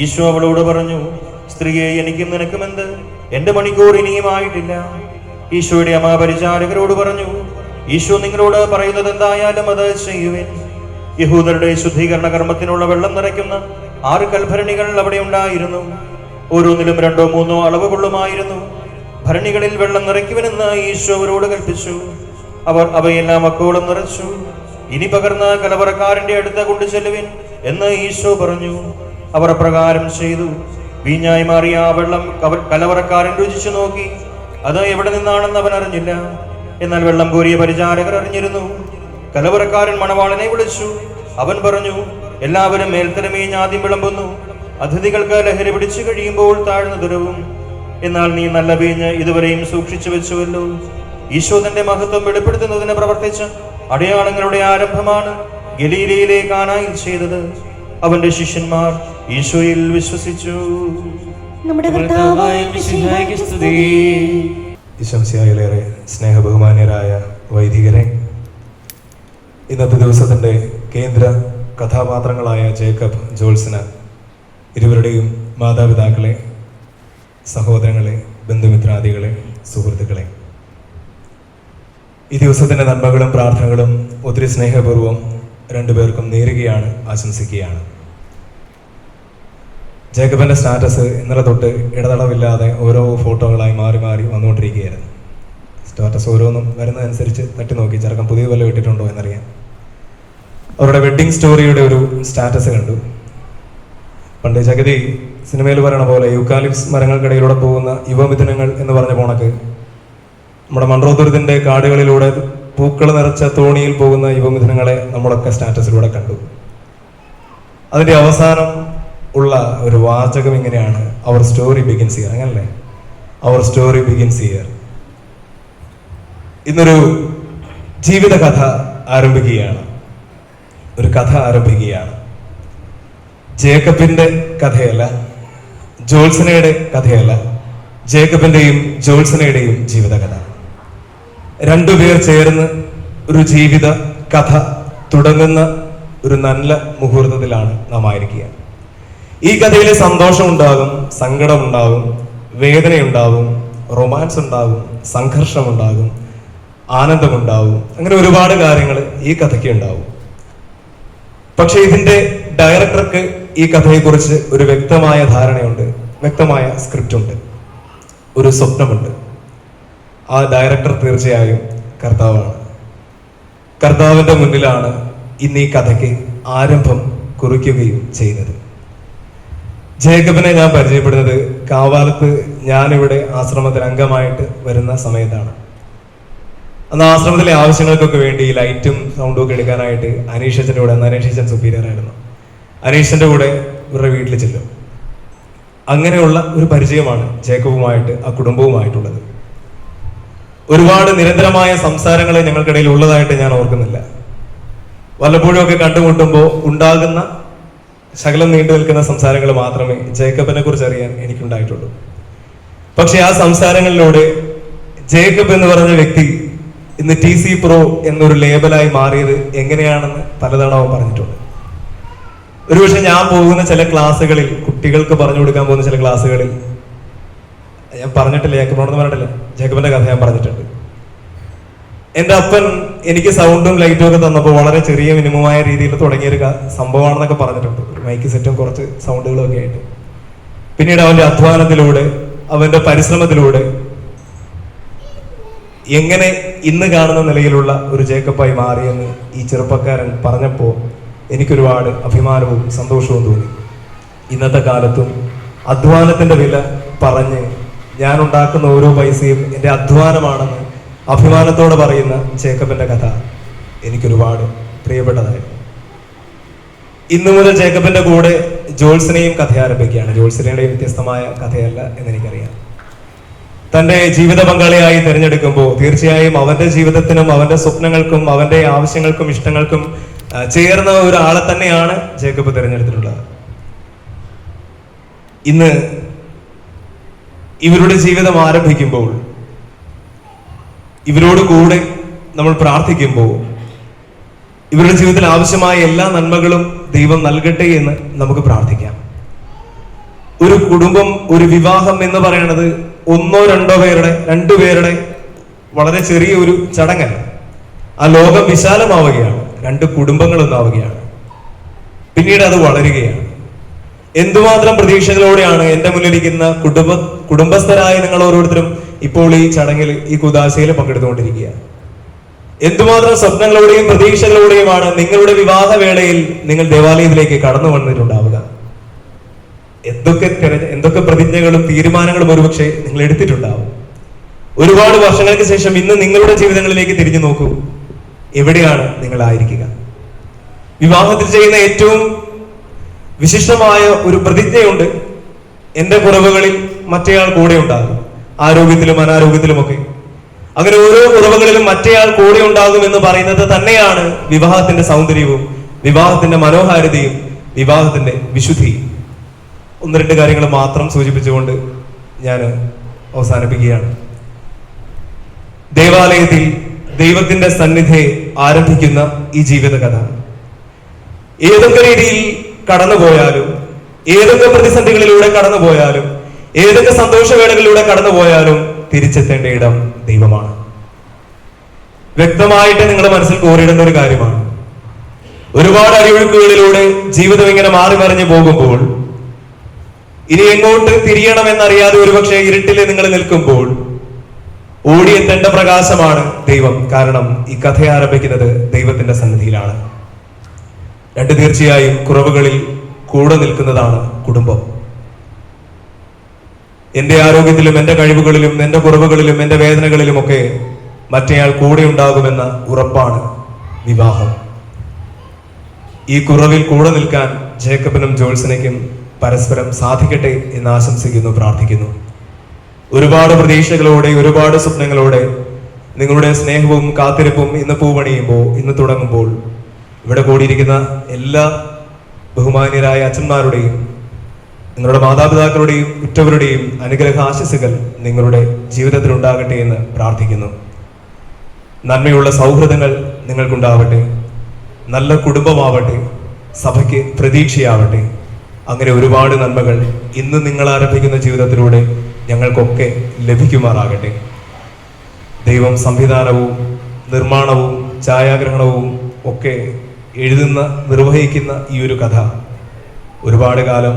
S5: ഈശോ അവളോട് പറഞ്ഞു, സ്ത്രീയെ, എനിക്കും നിനക്കും എന്ത്? എന്റെ മണിക്കൂർ ഇനിയും ആയിട്ടില്ല. ഈശോയുടെ അമ്മ പരിചാരകരോട് പറഞ്ഞു, ഈശോ നിങ്ങളോട് പറയുന്നത് എന്തായാലും അത് ചെയ്യുവിൻ. യഹൂദരുടെ ശുദ്ധീകരണ കർമ്മത്തിനുള്ള വെള്ളം നിറയ്ക്കുന്ന 6 കൽഭരണികൾ അവിടെ ഉണ്ടായിരുന്നു. ഓരോന്നിലും 2 or 3 അളവ് കൊള്ളുമായിരുന്നു. ഭരണികളിൽ വെള്ളം നിറയ്ക്കുവനെന്ന് ഈശോ അവരോട് കൽപ്പിച്ചു. അവർ അവയെല്ലാം അക്കോളം നിറച്ചു. ഇനി പകർന്ന് കലവറക്കാരന്റെ അടുത്ത് കൊണ്ടു ചെല്ലുവിൻ എന്ന് ഈശോ പറഞ്ഞു. അവർ അപ്രകാരം ചെയ്തു. വീഞ്ഞായി മാറിയ ആ വെള്ളം കലവറക്കാരൻ രുചിച്ചു നോക്കി. അത് എവിടെ നിന്നാണെന്ന് അവൻ അറിഞ്ഞില്ല. എന്നാൽ വെള്ളം കോരിയ പരിചാരകർ അറിഞ്ഞിരുന്നു. കലവറക്കാരൻ മണവാളനെ വിളിച്ചു. അവൻ പറഞ്ഞു, എല്ലാവരും മേൽത്തരമീഞ്ഞ് ആദ്യം വിളമ്പുന്നു. അതിഥികൾക്ക് ലഹരി പിടിച്ചു കഴിയുമ്പോൾ താഴ്ന്നു തരവും. എന്നാൽ നീ നല്ല വീഞ്ഞ് ഇതുവരെയും സൂക്ഷിച്ചു വെച്ചുവല്ലോ. ഈശോ തന്റെ മഹത്വം വെളിപ്പെടുത്തുന്നതിന് പ്രവർത്തിച്ച അടയാളങ്ങളുടെ ആരംഭമാണ് ഗലീലയിലെ കാനായിൽ ചെയ്തത്. അവന്റെ ശിഷ്യന്മാർ ഈശോയിൽ വിശ്വസിച്ചു.
S9: ഈശോമിശിഹായിലേറെ സ്നേഹബഹുമാന്യരായ വൈദികരെ, ഇന്നത്തെ ദിവസത്തിൻ്റെ കേന്ദ്ര കഥാപാത്രങ്ങളായ ജേക്കബ്, ജോൾസിന്, ഇരുവരുടെയും മാതാപിതാക്കളെ, സഹോദരങ്ങളെ, ബന്ധുമിത്രാദികളെ, സുഹൃത്തുക്കളെ, ഈ ദിവസത്തിൻ്റെ നന്മകളും പ്രാർത്ഥനകളും ഒത്തിരി സ്നേഹപൂർവ്വം രണ്ടുപേർക്കും നേരുകയാണ്, ആശംസിക്കുകയാണ്. ജേക്കബിൻ്റെ സ്റ്റാറ്റസ് ഇന്നലെ തൊട്ട് ഇടതടവില്ലാതെ ഓരോ ഫോട്ടോകളായി മാറി മാറി വന്നുകൊണ്ടിരിക്കുകയായിരുന്നു. സ്റ്റാറ്റസ് ഓരോന്നും വരുന്നതനുസരിച്ച് തട്ടി നോക്കി ചെറുക്കം പുതിയ വല്ലതും ഇട്ടിട്ടുണ്ടോ എന്നറിയാൻ. അവരുടെ വെഡ്ഡിങ് സ്റ്റോറിയുടെ ഒരു സ്റ്റാറ്റസ് കണ്ടു. പണ്ട് ജഗതി സിനിമയിൽ പറയണ പോലെ യൂക്കാലിപ്സ് മരങ്ങൾക്കിടയിലൂടെ പോകുന്ന യുവമിഥുനങ്ങൾ എന്ന് പറഞ്ഞ പോണക്ക് നമ്മുടെ മൺട്രോത്തുരുത്തിൻ്റെ കാടുകളിലൂടെ പൂക്കൾ നിറച്ച തോണിയിൽ പോകുന്ന യുവമിഥുനങ്ങളെ നമ്മളൊക്കെ സ്റ്റാറ്റസിലൂടെ കണ്ടു. അതിൻ്റെ അവസാനം ഉള്ള ഒരു വാചകം ഇങ്ങനെയാണ്, അവർ സ്റ്റോറി ബിഗിൻസ് ഹിയർ. അങ്ങനല്ലേ? അവർ സ്റ്റോറി ബിഗിൻസ് ഹിയർ. ഇന്നൊരു ജീവിത കഥ ആരംഭിക്കുകയാണ്. ഒരു കഥ ആരംഭിക്കുകയാണ്. ജേക്കബിന്റെ കഥയല്ല, ജോൾസനയുടെ കഥയല്ല, ജേക്കബിന്റെയും ജോൾസനയുടെയും ജീവിത കഥ. രണ്ടുപേർ ചേർന്ന് ഒരു ജീവിത കഥ തുടങ്ങുന്ന ഒരു നല്ല മുഹൂർത്തത്തിലാണ് നാം ആയിരിക്കുക. ഈ കഥയിൽ സന്തോഷമുണ്ടാകും, സങ്കടമുണ്ടാകും, വേദനയുണ്ടാകും, റൊമാൻസ് ഉണ്ടാകും, സംഘർഷമുണ്ടാകും, ആനന്ദമുണ്ടാവും. അങ്ങനെ ഒരുപാട് കാര്യങ്ങൾ ഈ കഥയ്ക്ക് ഉണ്ടാവും. പക്ഷെ ഇതിന്റെ ഡയറക്ടർക്ക് ഈ കഥയെക്കുറിച്ച് ഒരു വ്യക്തമായ ധാരണയുണ്ട്, വ്യക്തമായ സ്ക്രിപ്റ്റ് ഉണ്ട്, ഒരു സ്വപ്നമുണ്ട്. ആ ഡയറക്ടർ തീർച്ചയായും കർത്താവാണ്. കർത്താവിന്റെ മുന്നിലാണ് ഇന്ന് ഈ കഥയ്ക്ക് ആരംഭം കുറിക്കുകയും ചെയ്യുന്നത്. ജേക്കബിനെ ഞാൻ പരിചയപ്പെടുന്നത് കാവാലത്ത് ഞാനിവിടെ ആശ്രമത്തിൽ അംഗമായിട്ട് വരുന്ന സമയത്താണ്. അന്ന് ആശ്രമത്തിലെ ആവശ്യങ്ങൾക്കൊക്കെ വേണ്ടി ലൈറ്റും സൗണ്ടും ഒക്കെ എടുക്കാനായിട്ട് അനീഷന്റെ കൂടെ, അന്ന് അനീഷൻ സുപ്പീരിയർ ആയിരുന്നു, അനീഷന്റെ കൂടെ ഇവരുടെ വീട്ടിൽ ചെല്ലും. അങ്ങനെയുള്ള ഒരു പരിചയമാണ് ജേക്കബുമായിട്ട്, ആ കുടുംബവുമായിട്ടുള്ളത്. ഒരുപാട് നിരന്തരമായ സംസാരങ്ങൾ ഞങ്ങൾക്കിടയിൽ ഉള്ളതായിട്ട് ഞാൻ ഓർക്കുന്നില്ല. വല്ലപ്പോഴും ഒക്കെ കണ്ടുമുട്ടുമ്പോൾ ഉണ്ടാകുന്ന ശകലം നീണ്ടു നിൽക്കുന്ന സംസാരങ്ങൾ മാത്രമേ ജേക്കബിനെ കുറിച്ച് അറിയാൻ എനിക്കുണ്ടായിട്ടുള്ളൂ. പക്ഷെ ആ സംസാരങ്ങളിലൂടെ ജേക്കബ് എന്ന് പറഞ്ഞ വ്യക്തി ഇന്ന് TC Pro എന്നൊരു ലേബലായി മാറിയത് എങ്ങനെയാണെന്ന് പലതവണ അവൻ പറഞ്ഞിട്ടുണ്ട്. ഒരുപക്ഷെ ഞാൻ പോകുന്ന ചില ക്ലാസ്സുകളിൽ, കുട്ടികൾക്ക് പറഞ്ഞു കൊടുക്കാൻ പോകുന്ന ചില ക്ലാസ്സുകളിൽ, ഞാൻ പറഞ്ഞിട്ടില്ല, ജേക്കബിനോടൊന്നും പറഞ്ഞിട്ടില്ല, ജേക്കബിന്റെ കഥ ഞാൻ പറഞ്ഞിട്ടുണ്ട്. എൻ്റെ അപ്പൻ എനിക്ക് സൗണ്ടും ലൈറ്റും ഒക്കെ തന്നപ്പോൾ വളരെ ചെറിയ മിനിമമായ രീതിയിൽ തുടങ്ങിയൊരു സംഭവമാണെന്നൊക്കെ പറഞ്ഞിട്ടുണ്ട്. മൈക്ക് സെറ്റും കുറച്ച് സൗണ്ടുകളും ഒക്കെ ആയിട്ട്. പിന്നീട് അവന്റെ അധ്വാനത്തിലൂടെ, അവന്റെ പരിശ്രമത്തിലൂടെ എങ്ങനെ ഇന്ന് കാണുന്ന നിലയിലുള്ള ഒരു ജേക്കബായി മാറിയെന്ന് ഈ ചെറുപ്പക്കാരൻ പറഞ്ഞപ്പോൾ എനിക്കൊരുപാട് അഭിമാനവും സന്തോഷവും തോന്നി. ഇന്നത്തെ കാലത്തും അധ്വാനത്തിന്റെ വില പറഞ്ഞ് ഞാൻ ഉണ്ടാക്കുന്ന ഓരോ പൈസയും എൻ്റെ അധ്വാനമാണെന്ന് അഭിമാനത്തോടെ പറയുന്ന ജേക്കബിന്റെ കഥ എനിക്കൊരുപാട് പ്രിയപ്പെട്ടതായിരുന്നു. ഇന്നു മുതൽ ജേക്കബിന്റെ കൂടെ ജോത്സനെയും കഥ ആരംഭിക്കുകയാണ്. ജോത്സനയുടെ വ്യത്യസ്തമായ കഥയല്ല എന്നെനിക്കറിയാം. തന്റെ ജീവിത പങ്കാളിയായി തിരഞ്ഞെടുക്കുമ്പോൾ തീർച്ചയായും അവന്റെ ജീവിതത്തിനും അവന്റെ സ്വപ്നങ്ങൾക്കും അവന്റെ ആവശ്യങ്ങൾക്കും ഇഷ്ടങ്ങൾക്കും ചേർന്ന ഒരാളെ തന്നെയാണ് ജേക്കബ് തിരഞ്ഞെടുത്തിട്ടുള്ളത്. ഇന്ന് ഇവരുടെ ജീവിതം ആരംഭിക്കുമ്പോൾ, ഇവരോട് കൂടെ നമ്മൾ പ്രാർത്ഥിക്കുമ്പോൾ, ഇവരുടെ ജീവിതത്തിൽ ആവശ്യമായ എല്ലാ നന്മകളും ദൈവം നൽകട്ടെ എന്ന് നമുക്ക് പ്രാർത്ഥിക്കാം. ഒരു കുടുംബം, ഒരു വിവാഹം എന്ന് പറയുന്നത് ഒന്നോ രണ്ടോ പേരുടെ, രണ്ടുപേരുടെ വളരെ ചെറിയ ഒരു ചടങ്ങല്ല. ആ ലോകം വിശാലമാവുകയാണ്, രണ്ട് കുടുംബങ്ങളൊന്നാവുകയാണ്, പിന്നീട് അത് വളരുകയാണ്. എന്തുമാത്രം പ്രതീക്ഷകളോടെയാണ് എൻ്റെ മുന്നിലിരിക്കുന്ന കുടുംബസ്ഥരായ നിങ്ങൾ ഓരോരുത്തരും ഇപ്പോൾ ഈ ചടങ്ങിൽ, ഈ കുദാശയിൽ പങ്കെടുത്തുകൊണ്ടിരിക്കുക. എന്തുമാത്രം സ്വപ്നങ്ങളോടെയും പ്രതീക്ഷകളോടെയുമാണ് നിങ്ങളുടെ വിവാഹവേളയിൽ നിങ്ങൾ ദേവാലയത്തിലേക്ക് കടന്നു വന്നിട്ടുണ്ടാവുക. എന്തൊക്കെ പ്രതിജ്ഞകളും തീരുമാനങ്ങളും ഒരുപക്ഷെ നിങ്ങൾ എടുത്തിട്ടുണ്ടാവും. ഒരുപാട് വർഷങ്ങൾക്ക് ശേഷം ഇന്ന് നിങ്ങളുടെ ജീവിതങ്ങളിലേക്ക് തിരിഞ്ഞു നോക്കൂ. എവിടെയാണ് നിങ്ങൾ ആയിരിക്കുക? വിവാഹത്തിൽ ചെയ്യുന്ന ഏറ്റവും വിശിഷ്ടമായ ഒരു പ്രതിജ്ഞയുണ്ട്. എൻ്റെ കുറവുകളിൽ മറ്റേയാൾ കൂടെ ഉണ്ടാകും, ആരോഗ്യത്തിലും അനാരോഗ്യത്തിലുമൊക്കെ. അങ്ങനെ ഓരോ കുറവുകളിലും മറ്റേയാൾ കൂടെ ഉണ്ടാകും എന്ന് പറയുന്നത് തന്നെയാണ് വിവാഹത്തിന്റെ സൗന്ദര്യവും, വിവാഹത്തിന്റെ മനോഹാരിതയും, വിവാഹത്തിന്റെ വിശുദ്ധിയും. ഒന്ന് രണ്ട് കാര്യങ്ങൾ മാത്രം സൂചിപ്പിച്ചുകൊണ്ട് ഞാൻ അവസാനിപ്പിക്കുകയാണ്. ദേവാലയത്തിൽ ദൈവത്തിന്റെ സന്നിധിയെ ആരംഭിക്കുന്ന ഈ ജീവിതകഥ ഏതൊക്കെ രീതിയിൽ കടന്നുപോയാലും, ഏതൊക്കെ പ്രതിസന്ധികളിലൂടെ കടന്നുപോയാലും, ഏതൊക്കെ സന്തോഷവേളകളിലൂടെ കടന്നുപോയാലും തിരിച്ചെത്തേണ്ട ഇടം ദൈവമാണ്. വ്യക്തമായിട്ട് നിങ്ങളുടെ മനസ്സിൽ കോറിയിടുന്ന ഒരു കാര്യമാണ്. ഒരുപാട് അടിയൊഴുക്കുകളിലൂടെ ജീവിതം ഇങ്ങനെ മാറി മറിഞ്ഞു പോകുമ്പോൾ, ഇനി എങ്ങോട്ട് തിരിയണമെന്നറിയാതെ ഒരുപക്ഷെ ഇരുട്ടിൽ നിങ്ങൾ നിൽക്കുമ്പോൾ ഓടിയെത്തേണ്ട പ്രകാശമാണ് ദൈവം. കാരണം ഈ കഥ ആരംഭിക്കുന്നത് ദൈവത്തിന്റെ സന്നിധിയിലാണ്. രണ്ട്, തീർച്ചയായും കുറവുകളിൽ കൂടെ നിൽക്കുന്നതാണ് കുടുംബം. എൻ്റെ ആരോഗ്യത്തിലും എൻ്റെ കഴിവുകളിലും എൻ്റെ കുറവുകളിലും എൻ്റെ വേദനകളിലുമൊക്കെ മറ്റേയാൾ കൂടെ ഉണ്ടാകുമെന്ന ഉറപ്പാണ് വിവാഹം. ഈ കുറവിൽ കൂടെ നിൽക്കാൻ ജേക്കബിനും ജോത്സനയ്ക്കും പരസ്പരം സാധിക്കട്ടെ എന്ന് ആശംസിക്കുന്നു, പ്രാർത്ഥിക്കുന്നു. ഒരുപാട് പ്രതീക്ഷകളോടെ, ഒരുപാട് സ്വപ്നങ്ങളോടെ നിങ്ങളുടെ സ്നേഹവും കാത്തിരിപ്പും ഇന്ന് പൂവണിയുമ്പോൾ, ഇന്ന് തുടങ്ങുമ്പോൾ ഇവിടെ കൂടിയിരിക്കുന്ന എല്ലാ ബഹുമാന്യരായ അച്ഛന്മാരുടെയും നിങ്ങളുടെ മാതാപിതാക്കളുടെയും ഉറ്റവരുടെയും അനുഗ്രഹാശിസുകൾ നിങ്ങളുടെ ജീവിതത്തിൽ ഉണ്ടാകട്ടെ എന്ന് പ്രാർത്ഥിക്കുന്നു. നന്മയുള്ള സൗഹൃദങ്ങൾ നിങ്ങൾക്കുണ്ടാവട്ടെ, നല്ല കുടുംബമാവട്ടെ, സഭയ്ക്ക് പ്രതീക്ഷയാവട്ടെ. അങ്ങനെ ഒരുപാട് നന്മകൾ ഇന്ന് നിങ്ങൾ ആരംഭിക്കുന്ന ജീവിതത്തിലൂടെ ഞങ്ങൾക്കൊക്കെ ലഭിക്കുമാറാകട്ടെ. ദൈവം സംവിധാനവും നിർമ്മാണവും ഛായാഗ്രഹണവും ഒക്കെ നിർവഹിക്കുന്ന ഈ ഒരു കഥ ഒരുപാട് കാലം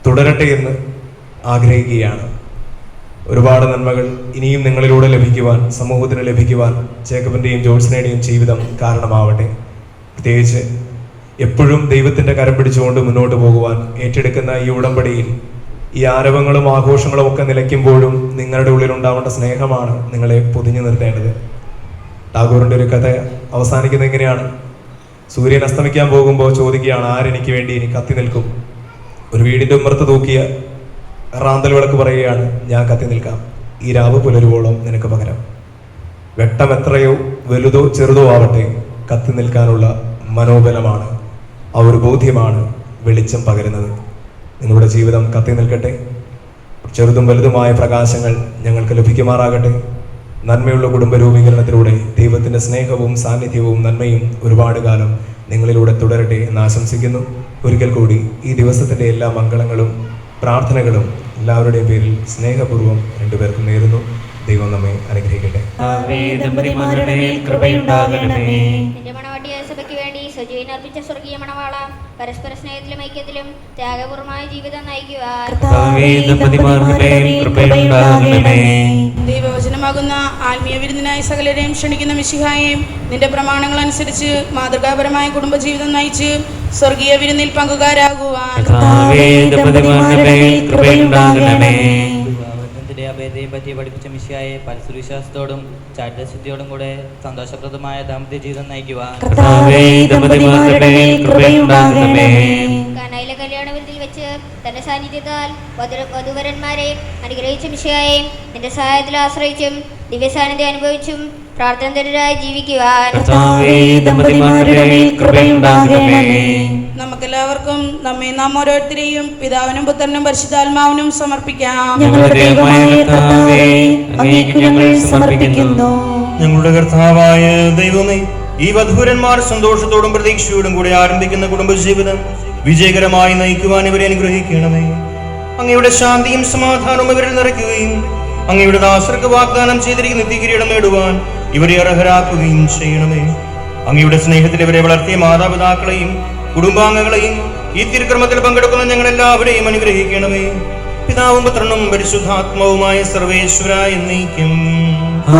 S9: തുടരട്ടെ എന്ന് ആഗ്രഹിക്കുകയാണ്. ഒരുപാട് നന്മകൾ ഇനിയും നിങ്ങളിലൂടെ ലഭിക്കുവാൻ, സമൂഹത്തിന് ലഭിക്കുവാൻ ജേക്കബിൻ്റെയും ജോൾസിനയുടെയും ജീവിതം കാരണമാവട്ടെ. പ്രത്യേകിച്ച് എപ്പോഴും ദൈവത്തിൻ്റെ കരം പിടിച്ചുകൊണ്ട് മുന്നോട്ട് പോകുവാൻ ഏറ്റെടുക്കുന്ന ഈ ഉടമ്പടിയിൽ ഈ ആരവങ്ങളും ആഘോഷങ്ങളും ഒക്കെ നിലയ്ക്കുമ്പോഴും നിങ്ങളുടെ ഉള്ളിലുണ്ടാവേണ്ട സ്നേഹമാണ് നിങ്ങളെ പൊതിഞ്ഞു നിർത്തേണ്ടത്. ടാഗോറിൻ്റെ ഒരു കഥ അവസാനിക്കുന്നത് എങ്ങനെയാണ്? സൂര്യൻ അസ്തമിക്കാൻ പോകുമ്പോൾ ചോദിക്കുകയാണ്, ആരെനിക്ക് വേണ്ടി ഇനി കത്തി നിൽക്കും? ഒരു വീടിൻ്റെ ഉമ്മർത്ത് തൂക്കിയ റാന്തൽ വിളക്ക് പറയുകയാണ്, ഞാൻ കത്തി നിൽക്കാം, ഈ രാവ് പുലരുവോളം നിനക്ക് പകരം. വെട്ടം എത്രയോ വലുതോ ചെറുതോ ആവട്ടെ, കത്തി നിൽക്കാനുള്ള മനോബലമാണ്, ആ ഒരു ബോധ്യമാണ് വെളിച്ചം പകരുന്നത്. നിങ്ങളുടെ ജീവിതം കത്തി നിൽക്കട്ടെ. ചെറുതും വലുതുമായ പ്രകാശങ്ങൾ ഞങ്ങൾക്ക് ലഭിക്കുമാറാകട്ടെ. നന്മയുള്ള കുടുംബ രൂപീകരണത്തിലൂടെ ദൈവത്തിൻ്റെ സ്നേഹവും സാന്നിധ്യവും നന്മയും ഒരുപാട് കാലം നിങ്ങളിലൂടെ തുടരട്ടെ എന്ന് ആശംസിക്കുന്നു. ഒരിക്കൽ കൂടി ഈ ദിവസത്തിൻ്റെ എല്ലാ മംഗളങ്ങളും പ്രാർത്ഥനകളും എല്ലാവരുടെയും പേരിൽ സ്നേഹപൂർവ്വം രണ്ടുപേർക്കും നേരുന്നു. ദൈവം നമ്മെ അനുഗ്രഹിക്കട്ടെ.
S10: സഭയ്ക്ക് വേണ്ടി സജീവൻ അർപ്പിച്ച സ്വർഗീയ മണവാള, പരസ്പര സ്നേഹത്തിലും ഐക്യത്തിലും ത്യാഗപൂർവമായ ജീവിതം നയിക്കുവാൻ
S7: ദൈവവചനമാകുന്ന ആത്മീയ വിരുന്നിനായി സകലരെയും ക്ഷണിക്കുന്ന മിശിഹായെയും നിന്റെ പ്രമാണങ്ങൾ അനുസരിച്ച് മാതൃകാപരമായ കുടുംബജീവിതം നയിച്ച് സ്വർഗീയ വിരുന്നിൽ പങ്കുകാരാകുവാൻ
S8: അഭേദയും പറ്റി പഠിപ്പിച്ച മിശിഹായെ പരസ്പരവിശ്വാസത്തോടും ചാരിത്രശുദ്ധിയോടും കൂടെ സന്തോഷപ്രദമായ ദാമ്പത്യ ജീവിതം നയിക്കുവാൻ
S10: കാനായിലെ കല്യാണ വിരുന്നിൽ വെച്ച് തന്റെ സാന്നിധ്യത്താൽ വധുവരന്മാരെ അനുഗ്രഹിച്ച മിശിഹായെ നിന്റെ സഹായത്തിൽ ആശ്രയിച്ചും ദിവ്യസാന്നിധ്യം അനുഭവിച്ചും പ്രാർത്ഥനാതരായി ജീവിക്കുവാൻ
S7: നമുക്കെല്ലാവർക്കും നമ്മെ നാം ഓരോരുത്തരെയും പിതാവിനും പുത്രനും പരിശുദ്ധാത്മാവിനും സമർപ്പിക്കാം.
S5: ഞങ്ങളുടെ കർത്താവായ ദൈവമേ, ഈ വധൂരന്മാർ സന്തോഷത്തോടും പ്രതീക്ഷയോടും കൂടി ആരംഭിക്കുന്ന കുടുംബജീവിതം വിജയകരമായി നയിക്കുവാൻ ഇവരെ അനുഗ്രഹിക്കണമേ. അങ്ങയുടെ ശാന്തിയും സമാധാനവും ഇവരിൽ നിറയ്ക്കുകയും അങ്ങയുടെ ദാസർക്ക് വാഗ്ദാനം ചെയ്തിരിക്കുന്ന നിത്യകിരീടം നേടുവാൻ ഇവരെ അർഹരാക്കുകയും ചെയ്യണമേ. അങ്ങയുടെ സ്നേഹത്തിൽ ഇവരെ വളർത്തിയ മാതാപിതാക്കളെയും കുടുംബാംഗങ്ങളെയും ഈ തിരുക്രമത്തിൽ പങ്കെടുക്കുന്ന ഞങ്ങളെല്ലാവരെയും അനുഗ്രഹിക്കണമേ. പിതാവും പുത്രനും പരിശുദ്ധാത്മാവുമായ സർവേശ്വര എന്നേക്കും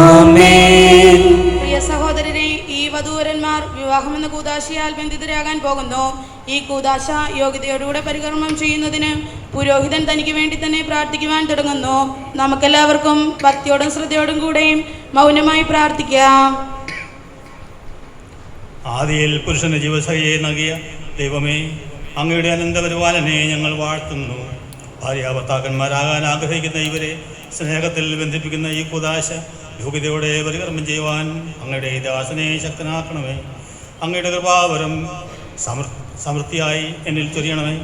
S7: ആമേൻ. പ്രിയ സഹോദരരെ, ഈ വധൂവരന്മാർ വിവാഹമെന്ന കൂദാശയാൽ ബന്ധിതരാകാൻ പോകുന്നു. ഈ കൂദാശ യോഗ്യതയോടുകൂടെ പരികർമ്മം ചെയ്യുന്നതിന് പുരോഹിതൻ തനിക്ക് വേണ്ടി തന്നെ പ്രാർത്ഥിക്കുവാൻ തുടങ്ങുന്നു. നമുക്കെല്ലാവർക്കും ഭക്തിയോടും ശ്രദ്ധയോടും കൂടെയും മൗനമായി പ്രാർത്ഥിക്കാം.
S2: ആദിയിൽ പുരുഷന് ജീവസഖിയെ നൽകിയ ദൈവമേ, അങ്ങയുടെ അനന്തപരിപാലനെ ഞങ്ങൾ വാഴ്ത്തുന്നു. ഭാര്യാഭർത്താക്കന്മാരാകാൻ ആഗ്രഹിക്കുന്ന ഇവരെ സ്നേഹത്തിൽ ബന്ധിപ്പിക്കുന്ന ഈ കൂദാശ യോഗ്യതയോടെ പരികർമ്മം ചെയ്യുവാൻ അങ്ങയുടെ ദാസനെ ശക്തനാക്കണമേ. അങ്ങയുടെ കൃപാവരം സമൃദ്ധിയായി എന്നിൽ ചൊരിയണമേ.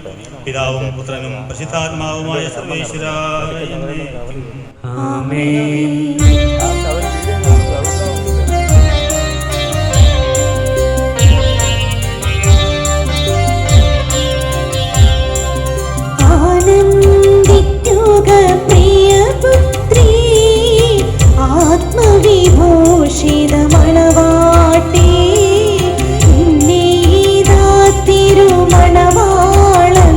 S2: പിതാവും പുത്രനും പരിശുദ്ധാത്മാവുമായ സർവേശ്വര
S3: ആത്മവിഭൂഷിതമണവാട്ടി തിരുമണവാളൻ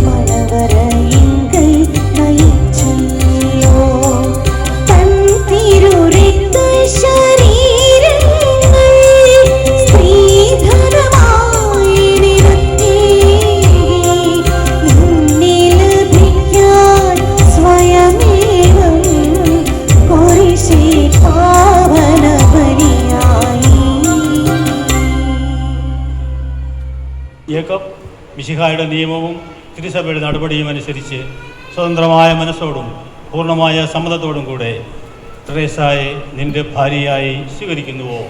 S3: മണവരയിങ്കൽ നയിച്ചോ തൻ തിരുരക്ത ശരീരങ്ങൾ സ്ത്രീധനമായി നിരത്തി നിന്നെ ലഭിക്കാൻ സ്വയമേവം കുരിശിൽ പാവന ബലിയായി.
S2: യേക്കോബ് മിശിഹായുടെ നിയമവും തിരുസഭയുടെ നടപടിയും അനുസരിച്ച് സ്വതന്ത്രമായ മനസ്സോടും പൂർണ്ണമായ സമ്മതത്തോടും കൂടെ തെരേസായെ നിന്റെ ഭാര്യയായി സ്വീകരിക്കുന്നുവോ?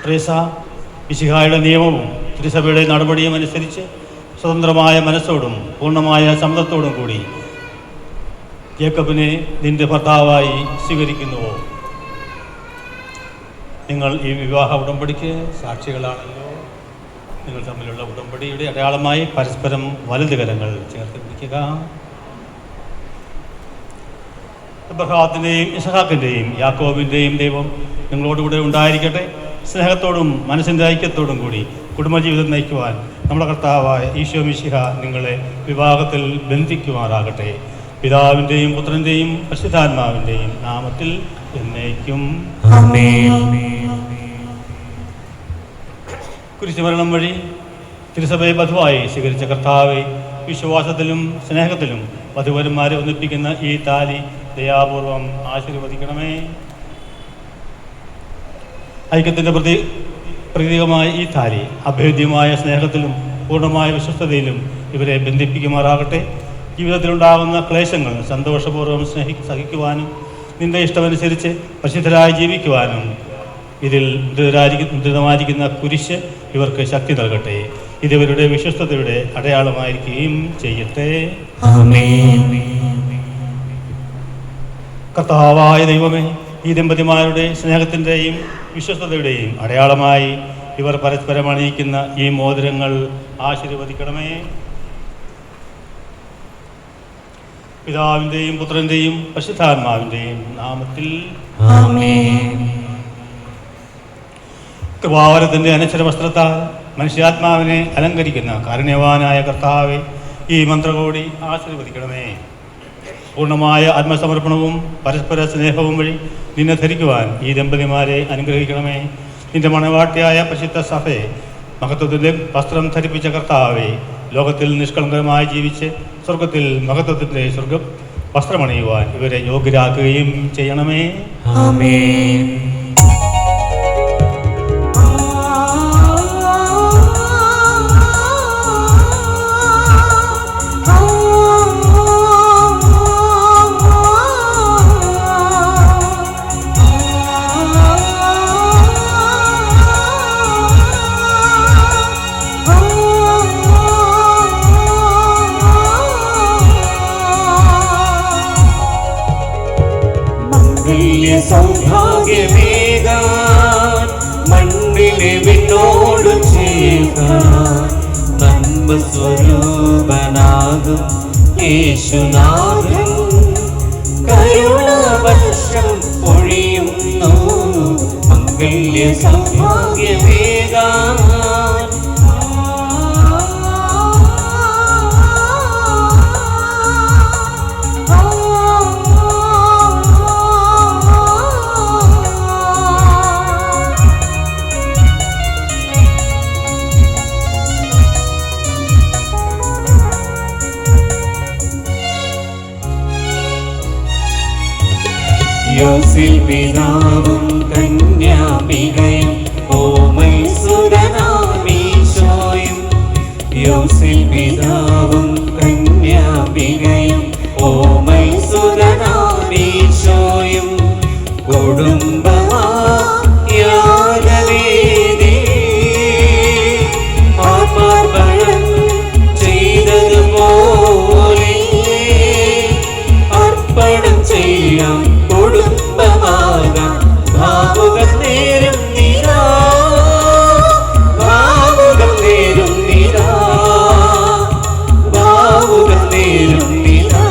S2: തെരേസ മിശിഹായുടെ നിയമവും തിരുസഭയുടെ നടപടിയും അനുസരിച്ച് സ്വതന്ത്രമായ മനസ്സോടും പൂർണ്ണമായ സമ്മതത്തോടും കൂടി യേക്കോബിനെ നിന്റെ ഭർത്താവായി സ്വീകരിക്കുന്നുവോ? നിങ്ങൾ ഈ വിവാഹ ഉടമ്പടിക്ക് സാക്ഷികളാണല്ലോ. നിങ്ങൾ തമ്മിലുള്ള ഉടമ്പടിയുടെ അടയാളമായി പരസ്പരം വലത് കരങ്ങൾ ചേർത്ത് പിടിക്കുക. അബ്രഹാത്തിൻ്റെയും ഇസഹാക്കിൻ്റെയും യാക്കോബിൻ്റെയും ദൈവം നിങ്ങളോടുകൂടെ ഉണ്ടായിരിക്കട്ടെ. സ്നേഹത്തോടും മനസ്സിൻ്റെ ഐക്യത്തോടും കൂടി കുടുംബജീവിതം നയിക്കുവാൻ നമ്മുടെ കർത്താവായ ഈശോ മിശിഹ നിങ്ങളെ വിവാഹത്തിൽ ബന്ധിക്കുമാറാകട്ടെ. പിതാവിൻ്റെയും പുത്രൻ്റെയും പരിശുദ്ധാത്മാവിൻ്റെയും നാമത്തിൽ എന്നേക്കും. കുരിശുമരണം വഴി തിരുസഭയെ വധുവായി സ്വീകരിച്ച കർത്താവെ, വിശ്വാസത്തിലും സ്നേഹത്തിലും വധുവരന്മാരെ ഒന്നിപ്പിക്കുന്ന ഈ താലി ദയാപൂർവം ആശീർവദിക്കണമേ. ഐക്യത്തിൻ്റെ പ്രതീകമായ ഈ താലി അഭേദ്യമായ സ്നേഹത്തിലും പൂർണ്ണമായ വിശ്വസ്തതയിലും ഇവരെ ബന്ധിപ്പിക്കുമാറാകട്ടെ. ജീവിതത്തിലുണ്ടാകുന്ന ക്ലേശങ്ങൾ സന്തോഷപൂർവ്വം സഹിക്കുവാനും നിന്റെ ഇഷ്ടമനുസരിച്ച് പരിശുദ്ധരായി ജീവിക്കുവാനും ഇതിൽ ദൃഢമായിരിക്കുന്ന കുരിശ് ഇവർക്ക് ശക്തി നൽകട്ടെ. ഇതിവരുടെ വിശ്വസ്തതയുടെ അടയാളമായിരിക്കുകയും ചെയ്യട്ടെ. കർത്താവായ ദൈവമേ, ഈ ദമ്പതിമാരുടെ സ്നേഹത്തിൻ്റെയും വിശ്വസ്തതയുടെയും അടയാളമായി ഇവർ പരസ്പരം അണിയിക്കുന്ന ഈ മോതിരങ്ങൾ ആശീർവദിക്കണമേ. പിതാവിൻ്റെയും പുത്രൻ്റെയും പരിശുദ്ധാത്മാവിൻ്റെയും നാമത്തിൽ. കൃപാവരത്തിൻ്റെ അനശ്വര വസ്ത്രത്താൽ മനുഷ്യാത്മാവിനെ അലങ്കരിക്കുന്ന കാരുണ്യവാനായ കർത്താവെ, ഈ മന്ത്രകോടി ആശീർവദിക്കണമേ. പൂർണ്ണമായ ആത്മസമർപ്പണവും പരസ്പര സ്നേഹവും വഴി നിന്നെ ധരിക്കുവാൻ ഈ ദമ്പതിമാരെ അനുഗ്രഹിക്കണമേ. നിന്റെ മണവാട്ടിയായ പരിശുദ്ധ സഭയെ മഹത്വത്തിൻ്റെ വസ്ത്രം ധരിപ്പിച്ച കർത്താവെ, ലോകത്തിൽ നിഷ്കളങ്കരമായി ജീവിച്ച് സ്വർഗത്തിൽ മഹത്വത്തിൻ്റെ വസ്ത്രമണിയുവാൻ ഇവരെ യോഗ്യരാക്കുകയും ചെയ്യണമേ.
S6: സൗഭാഗ്യമേകാൻ മണ്ണിലെ വിണ്ണോട് ചേർക്കാൻ നന്മസ്വരൂപനാകും യേശുനാഥൻ കരുണവർഷം പൊഴിയുന്നു. മംഗല്യ സൗഭാഗ്യമേകാൻ യോസിൽ പിതാവും കന്യാപികയും ഓമൈസുരനാമീശോയും. യോസിൽ പിതാവും കന്യാപികയും ഓമൈസുരനാമീശോയും. കുടുംബമായാലവേദി ആത്മാർപ്പണം ചെയ്തതുപോലെ അർപ്പണം ചെയ്യാം. കുടുംബമാകാം ഭാവുകം നേരും നിരാ, ഭാവുകം നേരും നിരാ, ഭാവുകം നേരും നിരാ.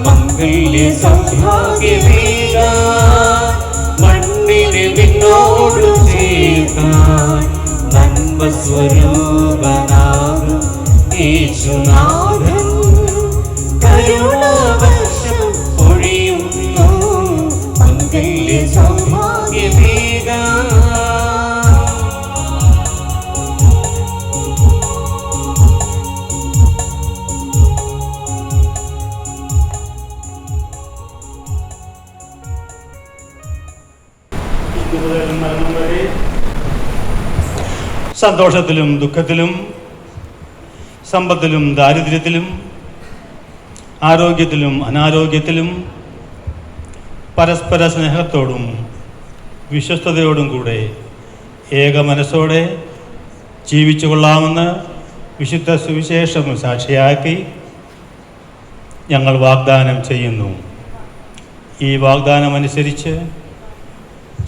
S6: മംഗല്യ സൗഭാഗ്യമേകാൻ മണ്ണിനെ വിണ്ണോട് ചേർക്കാൻ നന്മസ്വരൂപനാകും യേശുനാഥൻ കരുണവർഷം പൊഴിയുന്നു. മംഗല്യ സൗഭാഗ്യമേകാൻ
S2: മരണം വരെ സന്തോഷത്തിലും ദുഃഖത്തിലും സമ്പത്തിലും ദാരിദ്ര്യത്തിലും ആരോഗ്യത്തിലും അനാരോഗ്യത്തിലും പരസ്പര സ്നേഹത്തോടും വിശ്വസ്തയോടും കൂടെ ഏക മനസ്സോടെ ജീവിച്ചു കൊള്ളാമെന്ന് വിശുദ്ധ സുവിശേഷം സാക്ഷിയാക്കി ഞങ്ങൾ വാഗ്ദാനം ചെയ്യുന്നു. ഈ വാഗ്ദാനമനുസരിച്ച്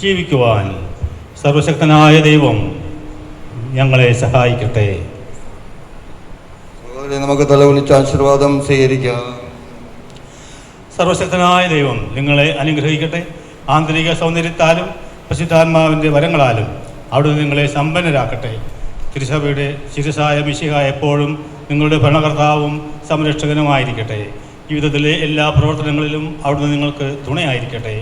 S2: ജീവിക്കുവാൻ സർവശക്തനായ ദൈവം ഞങ്ങളെ സഹായിക്കട്ടെ.
S11: നമുക്ക് തലവിളിച്ച് ആശീർവാദം സ്വീകരിക്കാം.
S2: സർവശക്തനായ ദൈവം നിങ്ങളെ അനുഗ്രഹിക്കട്ടെ. ആന്തരിക സൗന്ദര്യത്താലും പരിശുദ്ധാത്മാവിൻ്റെ വരങ്ങളാലും അവിടുന്ന് നിങ്ങളെ സമ്പന്നരാക്കട്ടെ. തിരുസഭയുടെ ശിരസായ മിശിഹ എപ്പോഴും നിങ്ങളുടെ ഭരണകർത്താവും സംരക്ഷകനുമായിരിക്കട്ടെ. ജീവിതത്തിലെ എല്ലാ പ്രവർത്തനങ്ങളിലും അവിടുന്ന് നിങ്ങൾക്ക് തുണയായിരിക്കട്ടെ.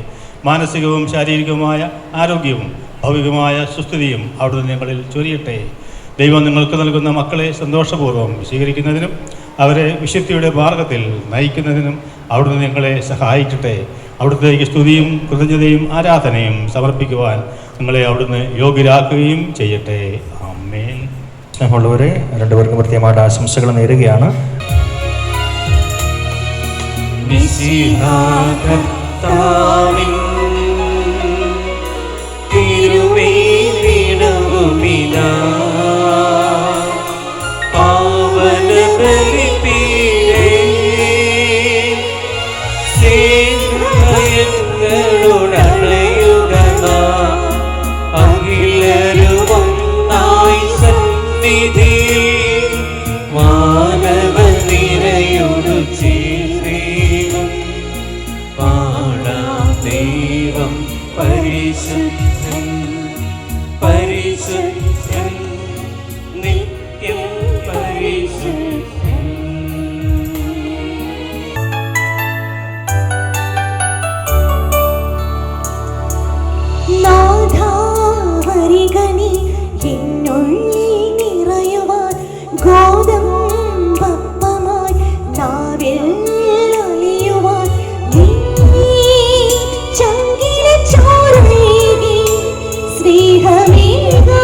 S2: മാനസികവും ശാരീരികവുമായ ആരോഗ്യവും ഭൗതികമായ സുസ്ഥിതിയും അവിടുന്ന് നിങ്ങളിൽ ചൊരിയട്ടെ. ദൈവം നിങ്ങൾക്ക് നൽകുന്ന മക്കളെ സന്തോഷപൂർവ്വം സ്വീകരിക്കുന്നതിനും അവരെ വിശുദ്ധിയുടെ മാർഗത്തിൽ നയിക്കുന്നതിനും അവിടുന്ന് നിങ്ങളെ സഹായിക്കട്ടെ. അവിടുത്തേക്ക് സ്തുതിയും കൃതജ്ഞതയും ആരാധനയും സമർപ്പിക്കുവാൻ നിങ്ങളെ അവിടുന്ന് യോഗ്യരാക്കുകയും ചെയ്യട്ടെ. ആമേൻ.
S5: സ്നേഹമുള്ളവരെ, രണ്ടുപേർക്കും പ്രത്യേകമായിട്ട് ആശംസകൾ നേരുകയാണ്.
S6: ദൈവം പരിശുദ്ധൻ പരിശുദ്ധൻ നിത്യം പരിശുദ്ധൻ.
S3: നാഥാ വരികനി എന്നുള്ളിൽ നിറയുവാൻ ഗോതമ്പപ്പമായി നാവിൽ അലിയുവാൻ ചങ്കിലെ ചോരേകി സ്നേഹമേകാ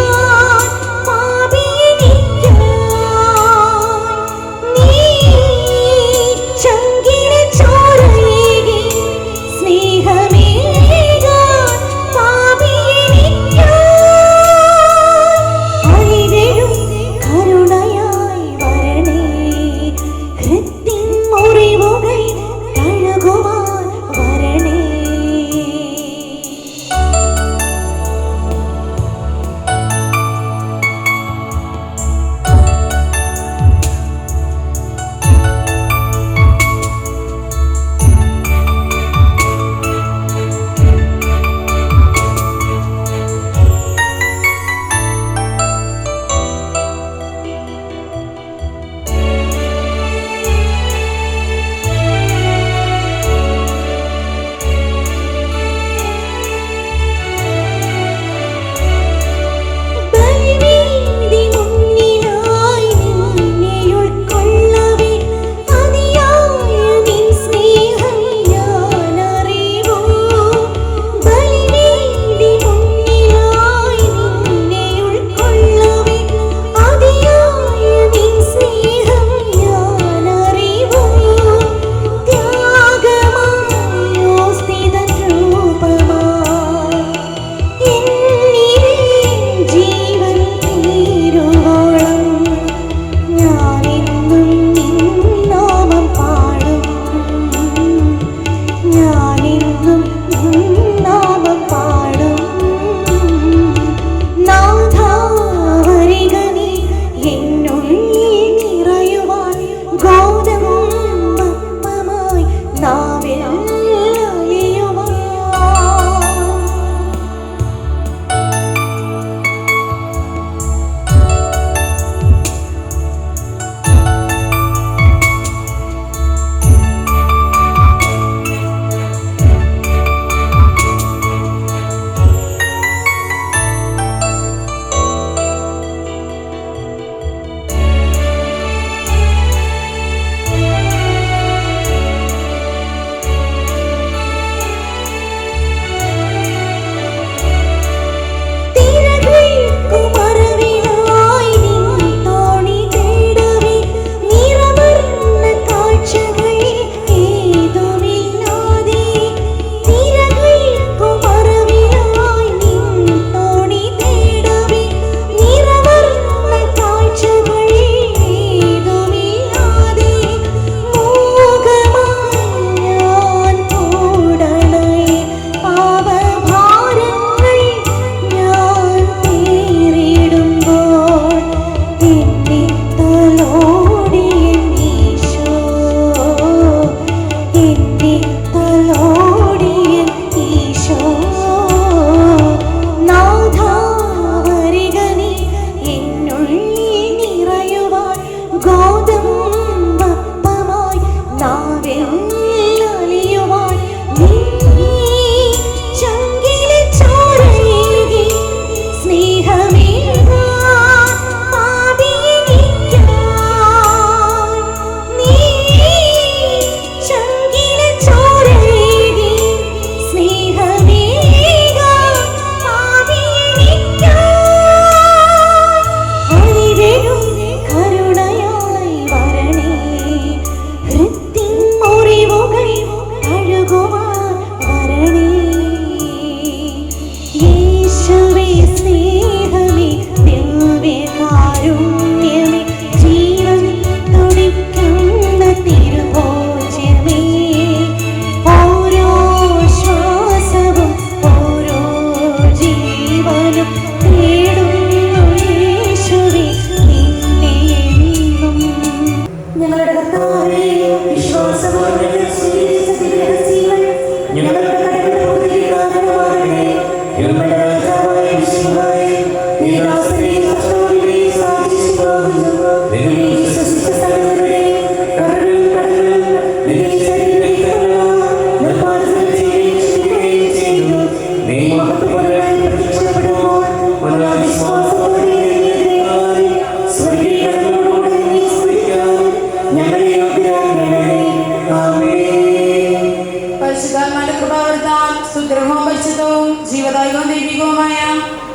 S7: പരിശുദ്ധാത്മാവിന്റെ കൃപാവൃത്താൽ സുഗ്രഹവും പരിശുദ്ധവും ജീവദായകവും ദൈവികവുമായ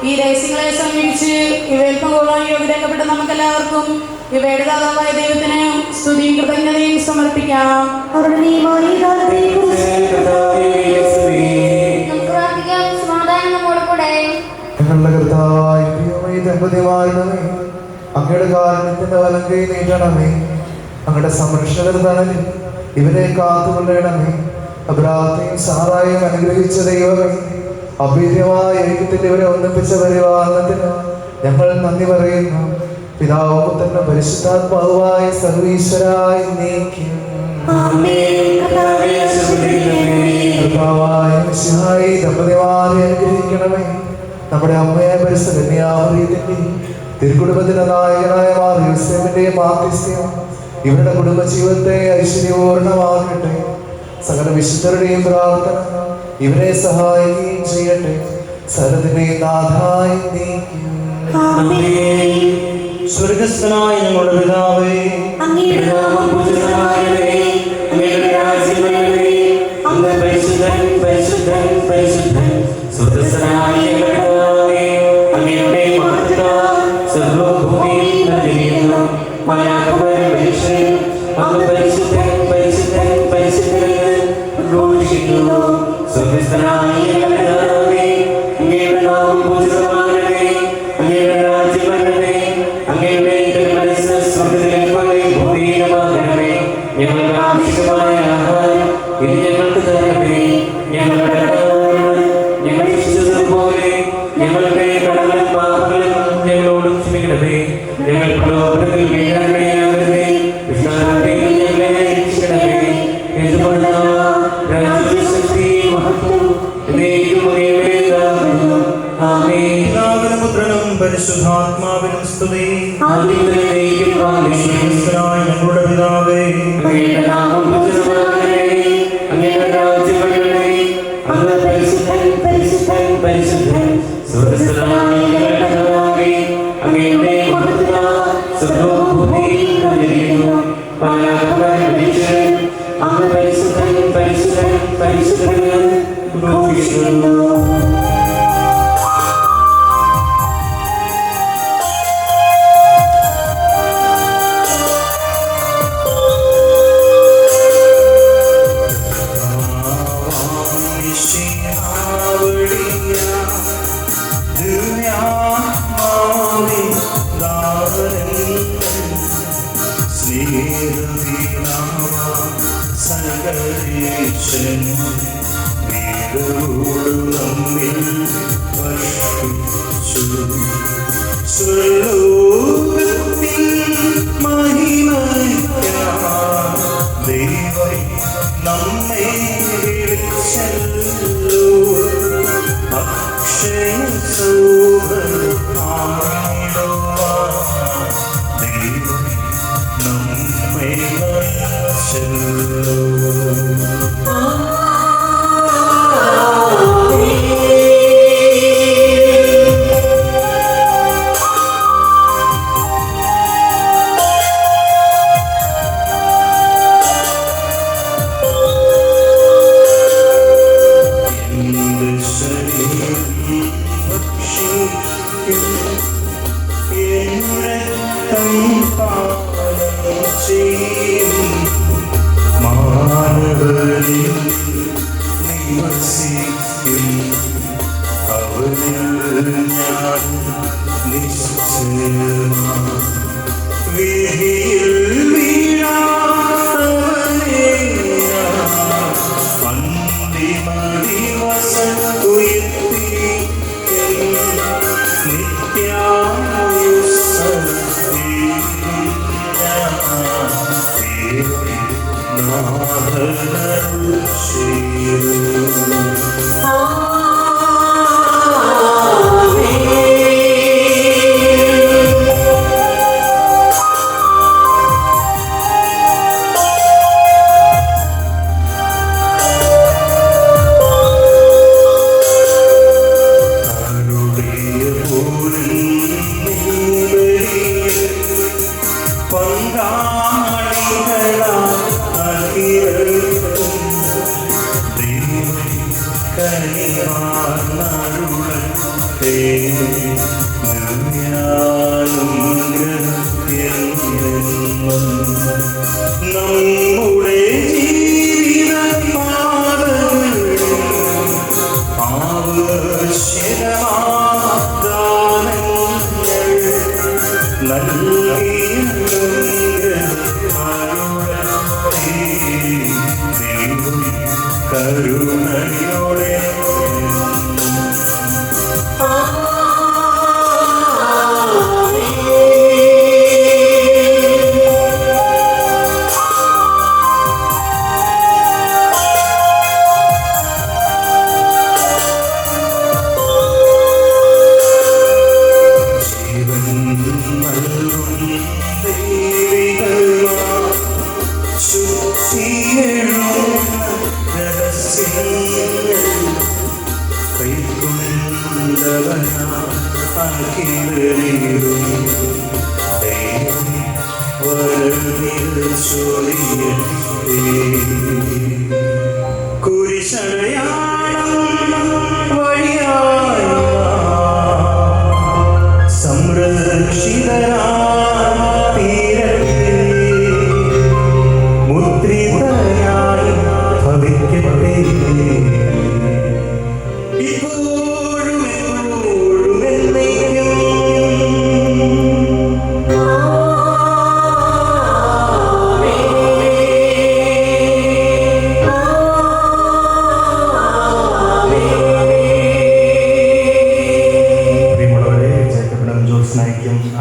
S7: ഈ രഹസ്യങ്ങളെ സമീപിച്ച് ഇവയിൽ പങ്കുകൊള്ളാൻ യോഗ്യരാക്കപ്പെട്ട നമുക്കെല്ലാവർക്കും ഇവയുടെ ദാതാവായ ദൈവത്തിന് സ്തുതിയും കൃതജ്ഞതയും സമർപ്പിക്കാം.
S12: അങ്ങയുടെ കാരണത്തിന്റെ വലങ്കൈ നീട്ടണമേ. അങ്ങയുടെ സംരക്ഷകർ തണലിൽ ഇവരെ കാത്തുകൊള്ളണമേ. അബ്രാഹത്തെയും സാറായും അനുഗ്രഹിച്ച ദൈവമേ, അഭീര്യമായ ഐക്യത്തിൽ ഇവരെ ഒന്നിപ്പിച്ച പരിപാലനത്തിന് ഞങ്ങൾ നന്ദി പറയുന്നു. പിതാവും പുത്രനും പരിശുദ്ധാത്മാവുമായ സർവീശ്വരായി നീക്കും. ദമ്പതിമാരെ അനുഗ്രഹിക്കണമേ. നമ്മുടെ അമ്മയെ പരിശുദ്ധ കന്യാമറിയത്തിന്റെ തിരുക്കുടുംബത്തിന്റെ നായകനായ മാർ യൂസേഫിന്റെയും മാധ്യസ്ഥ്യം ഇവരുടെ കുടുംബജീവിതത്തെ ഐശ്വര്യപൂർണമാകട്ടെ. സകല വിശുദ്ധരുടെയും പ്രാർത്ഥന ഇവരെ സഹായിക്കുകയും ചെയ്യട്ടെ. സകലത്തിന്റെയും നാഥായി നീക്കും.
S5: സ്വർഗസ്ഥനായ ഞങ്ങളുടെ പിതാവേ,
S6: അങ്ങയുടെ നാമം പൂജിതമാകണമേ. അങ്ങയുടെ രാജ്യം വരണമേ. അങ്ങ് പരിശുദ്ധൻ പരിശുദ്ധൻ പരിശുദ്ധൻ. സ്വർഗസ്ഥനായ ഞങ്ങളുടെ പിതാവേ, അങ്ങയുടെ മഹത്വത്താൽ സർവ്വഭൂമിയിൽ നിറയുന്നു. മലാഖമാരുടെ മനുഷ്യൻ അങ്ങ് പരിശുദ്ധൻ പരിശുദ്ധൻ പരിശുദ്ധൻ ഘോഷിക്കുന്നു. സ്വർഗസ്ഥനായ ഞങ്ങളുടെ പിതാവേ, അങ്ങയുടെ നാമം പൂജിതമാകണമേ. അങ്ങയുടെ രാജ്യം വരണമേ. അങ്ങയുടെ തിരുമനസ്സ് സ്വർഗ്ഗത്തിലെ പോലെ ഭൂമിയിലുമാകണമേ. ഞങ്ങൾക്ക് ആവശ്യമായ ആഹാരം ഇനി ഞങ്ങൾക്ക് തരണമേ. ഞങ്ങളുടെ കടങ്ങളോട് ഞങ്ങൾ ക്ഷമിച്ചതുപോലെ ഞങ്ങളുടെ കടങ്ങളും പാപങ്ങളും ഞങ്ങളോടും ക്ഷമിക്കണമേ. ഞങ്ങൾ പ്രലോഭനത്തിൽ വീഴാനിടയാകരുതേ. വിഷ്ണുവിൽ ഞങ്ങളെ രക്ഷിക്കണമേ.
S5: പിതാവിനും പുത്രനും പരിശുദ്ധാത്മാവിനും സ്തുതി. ഞങ്ങളുടെ പിതാവേ,
S6: അങ്ങയുടെ നാമം പൂജിതമാകണമേ. അങ്ങയുടെ രാജ്യം വരണമേ. അങ്ങ് പരിശുദ്ധൻ പരിശുദ്ധൻ പരിശുദ്ധൻ. സ്വർഗ്ഗസ്ഥനായ ഞങ്ങളുടെ പിതാവേ, അങ്ങയുടെ മഹത്വത്താൽ സർവ്വഭൂമിയിൽ നിറയുന്നു. മലാഖമാരുടെ മനുഷ്യൻ അങ്ങ് പരിശുദ്ധൻ പരിശുദ്ധൻ പരിശുദ്ധൻ ഘോഷിക്കുന്നു.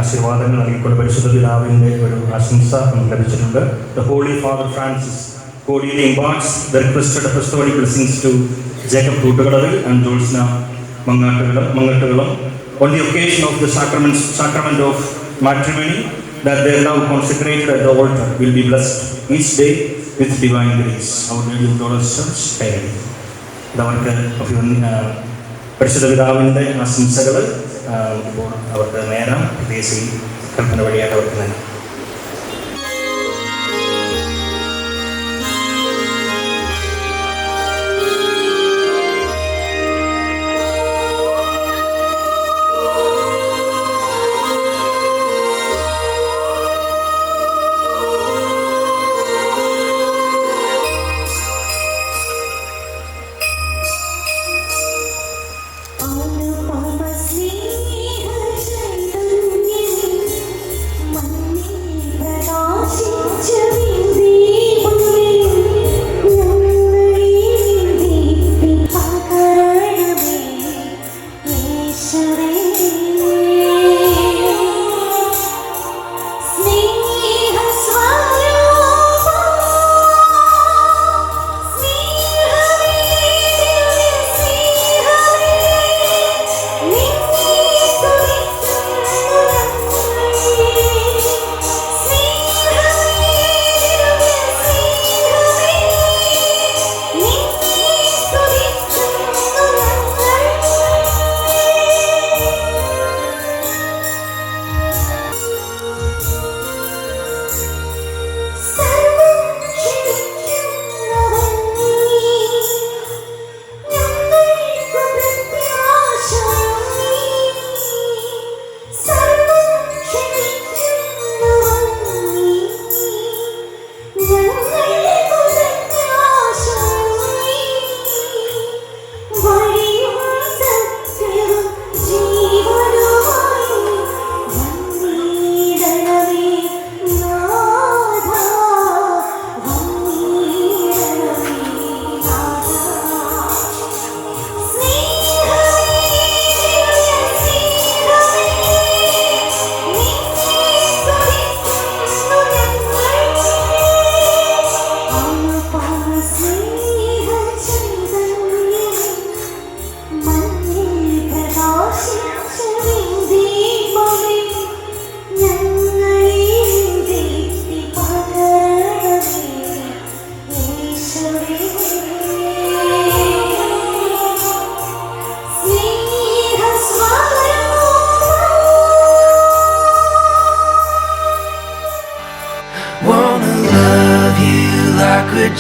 S5: ആശീർവാദങ്ങൾ നൽകിക്കൊണ്ട് പരിശുദ്ധ പിതാവിൻ്റെ ഒരു ആശംസ നമുക്ക് ലഭിച്ചിട്ടുണ്ട്. The Holy Father Francis cordially imparts the requested apostolic blessings to Jacob Tootukalavil and Jolsna Mangattukalam on the occasion of the sacrament of matrimony, that their love consecrated at the altar will be blessed each day with divine grace. Our Lady of Dolors Church, Payne. ഇതവർക്ക് പരിശുദ്ധ പിതാവിൻ്റെ ആശംസകൾ ഇപ്പോൾ അവർക്ക് നേരം ദേശീയ കൽപ്പന വഴിയായിട്ട് അവർക്ക് നേരം.
S3: സ്നേഹ ചൈതന്യം മണ്ണിൽ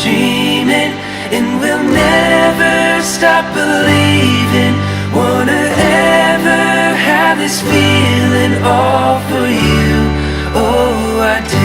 S1: dreaming, and we'll never stop believing. Wanna ever have this feeling all for you. Oh, I do.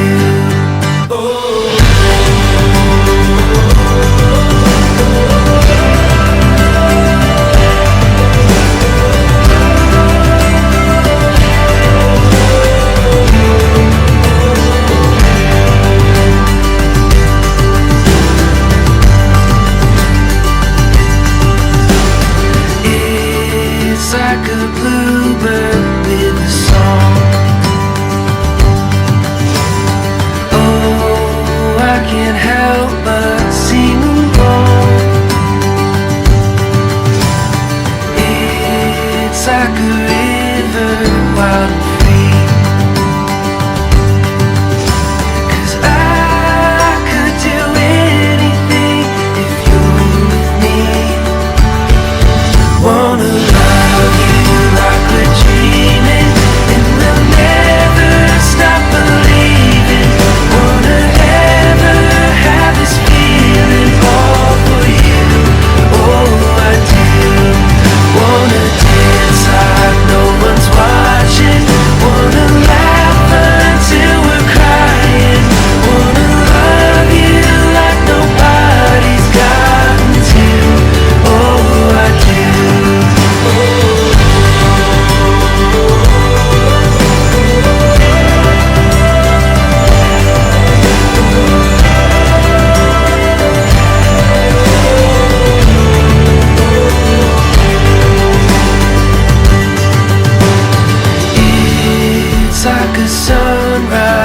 S1: It's like a bluebird with a song. Oh, I can't help but sing along. It's like a river wild and free. 'Cause I could do anything if you're with me. Wanna love you like we're dreaming, and we'll never stop believing. Wanna ever have this feeling all for you. Oh, I do. Wanna dance like no one's watching. Wanna laugh until we're crying. Wanna love you like nobody's gotten to. Oh, I do. It's like a sunrise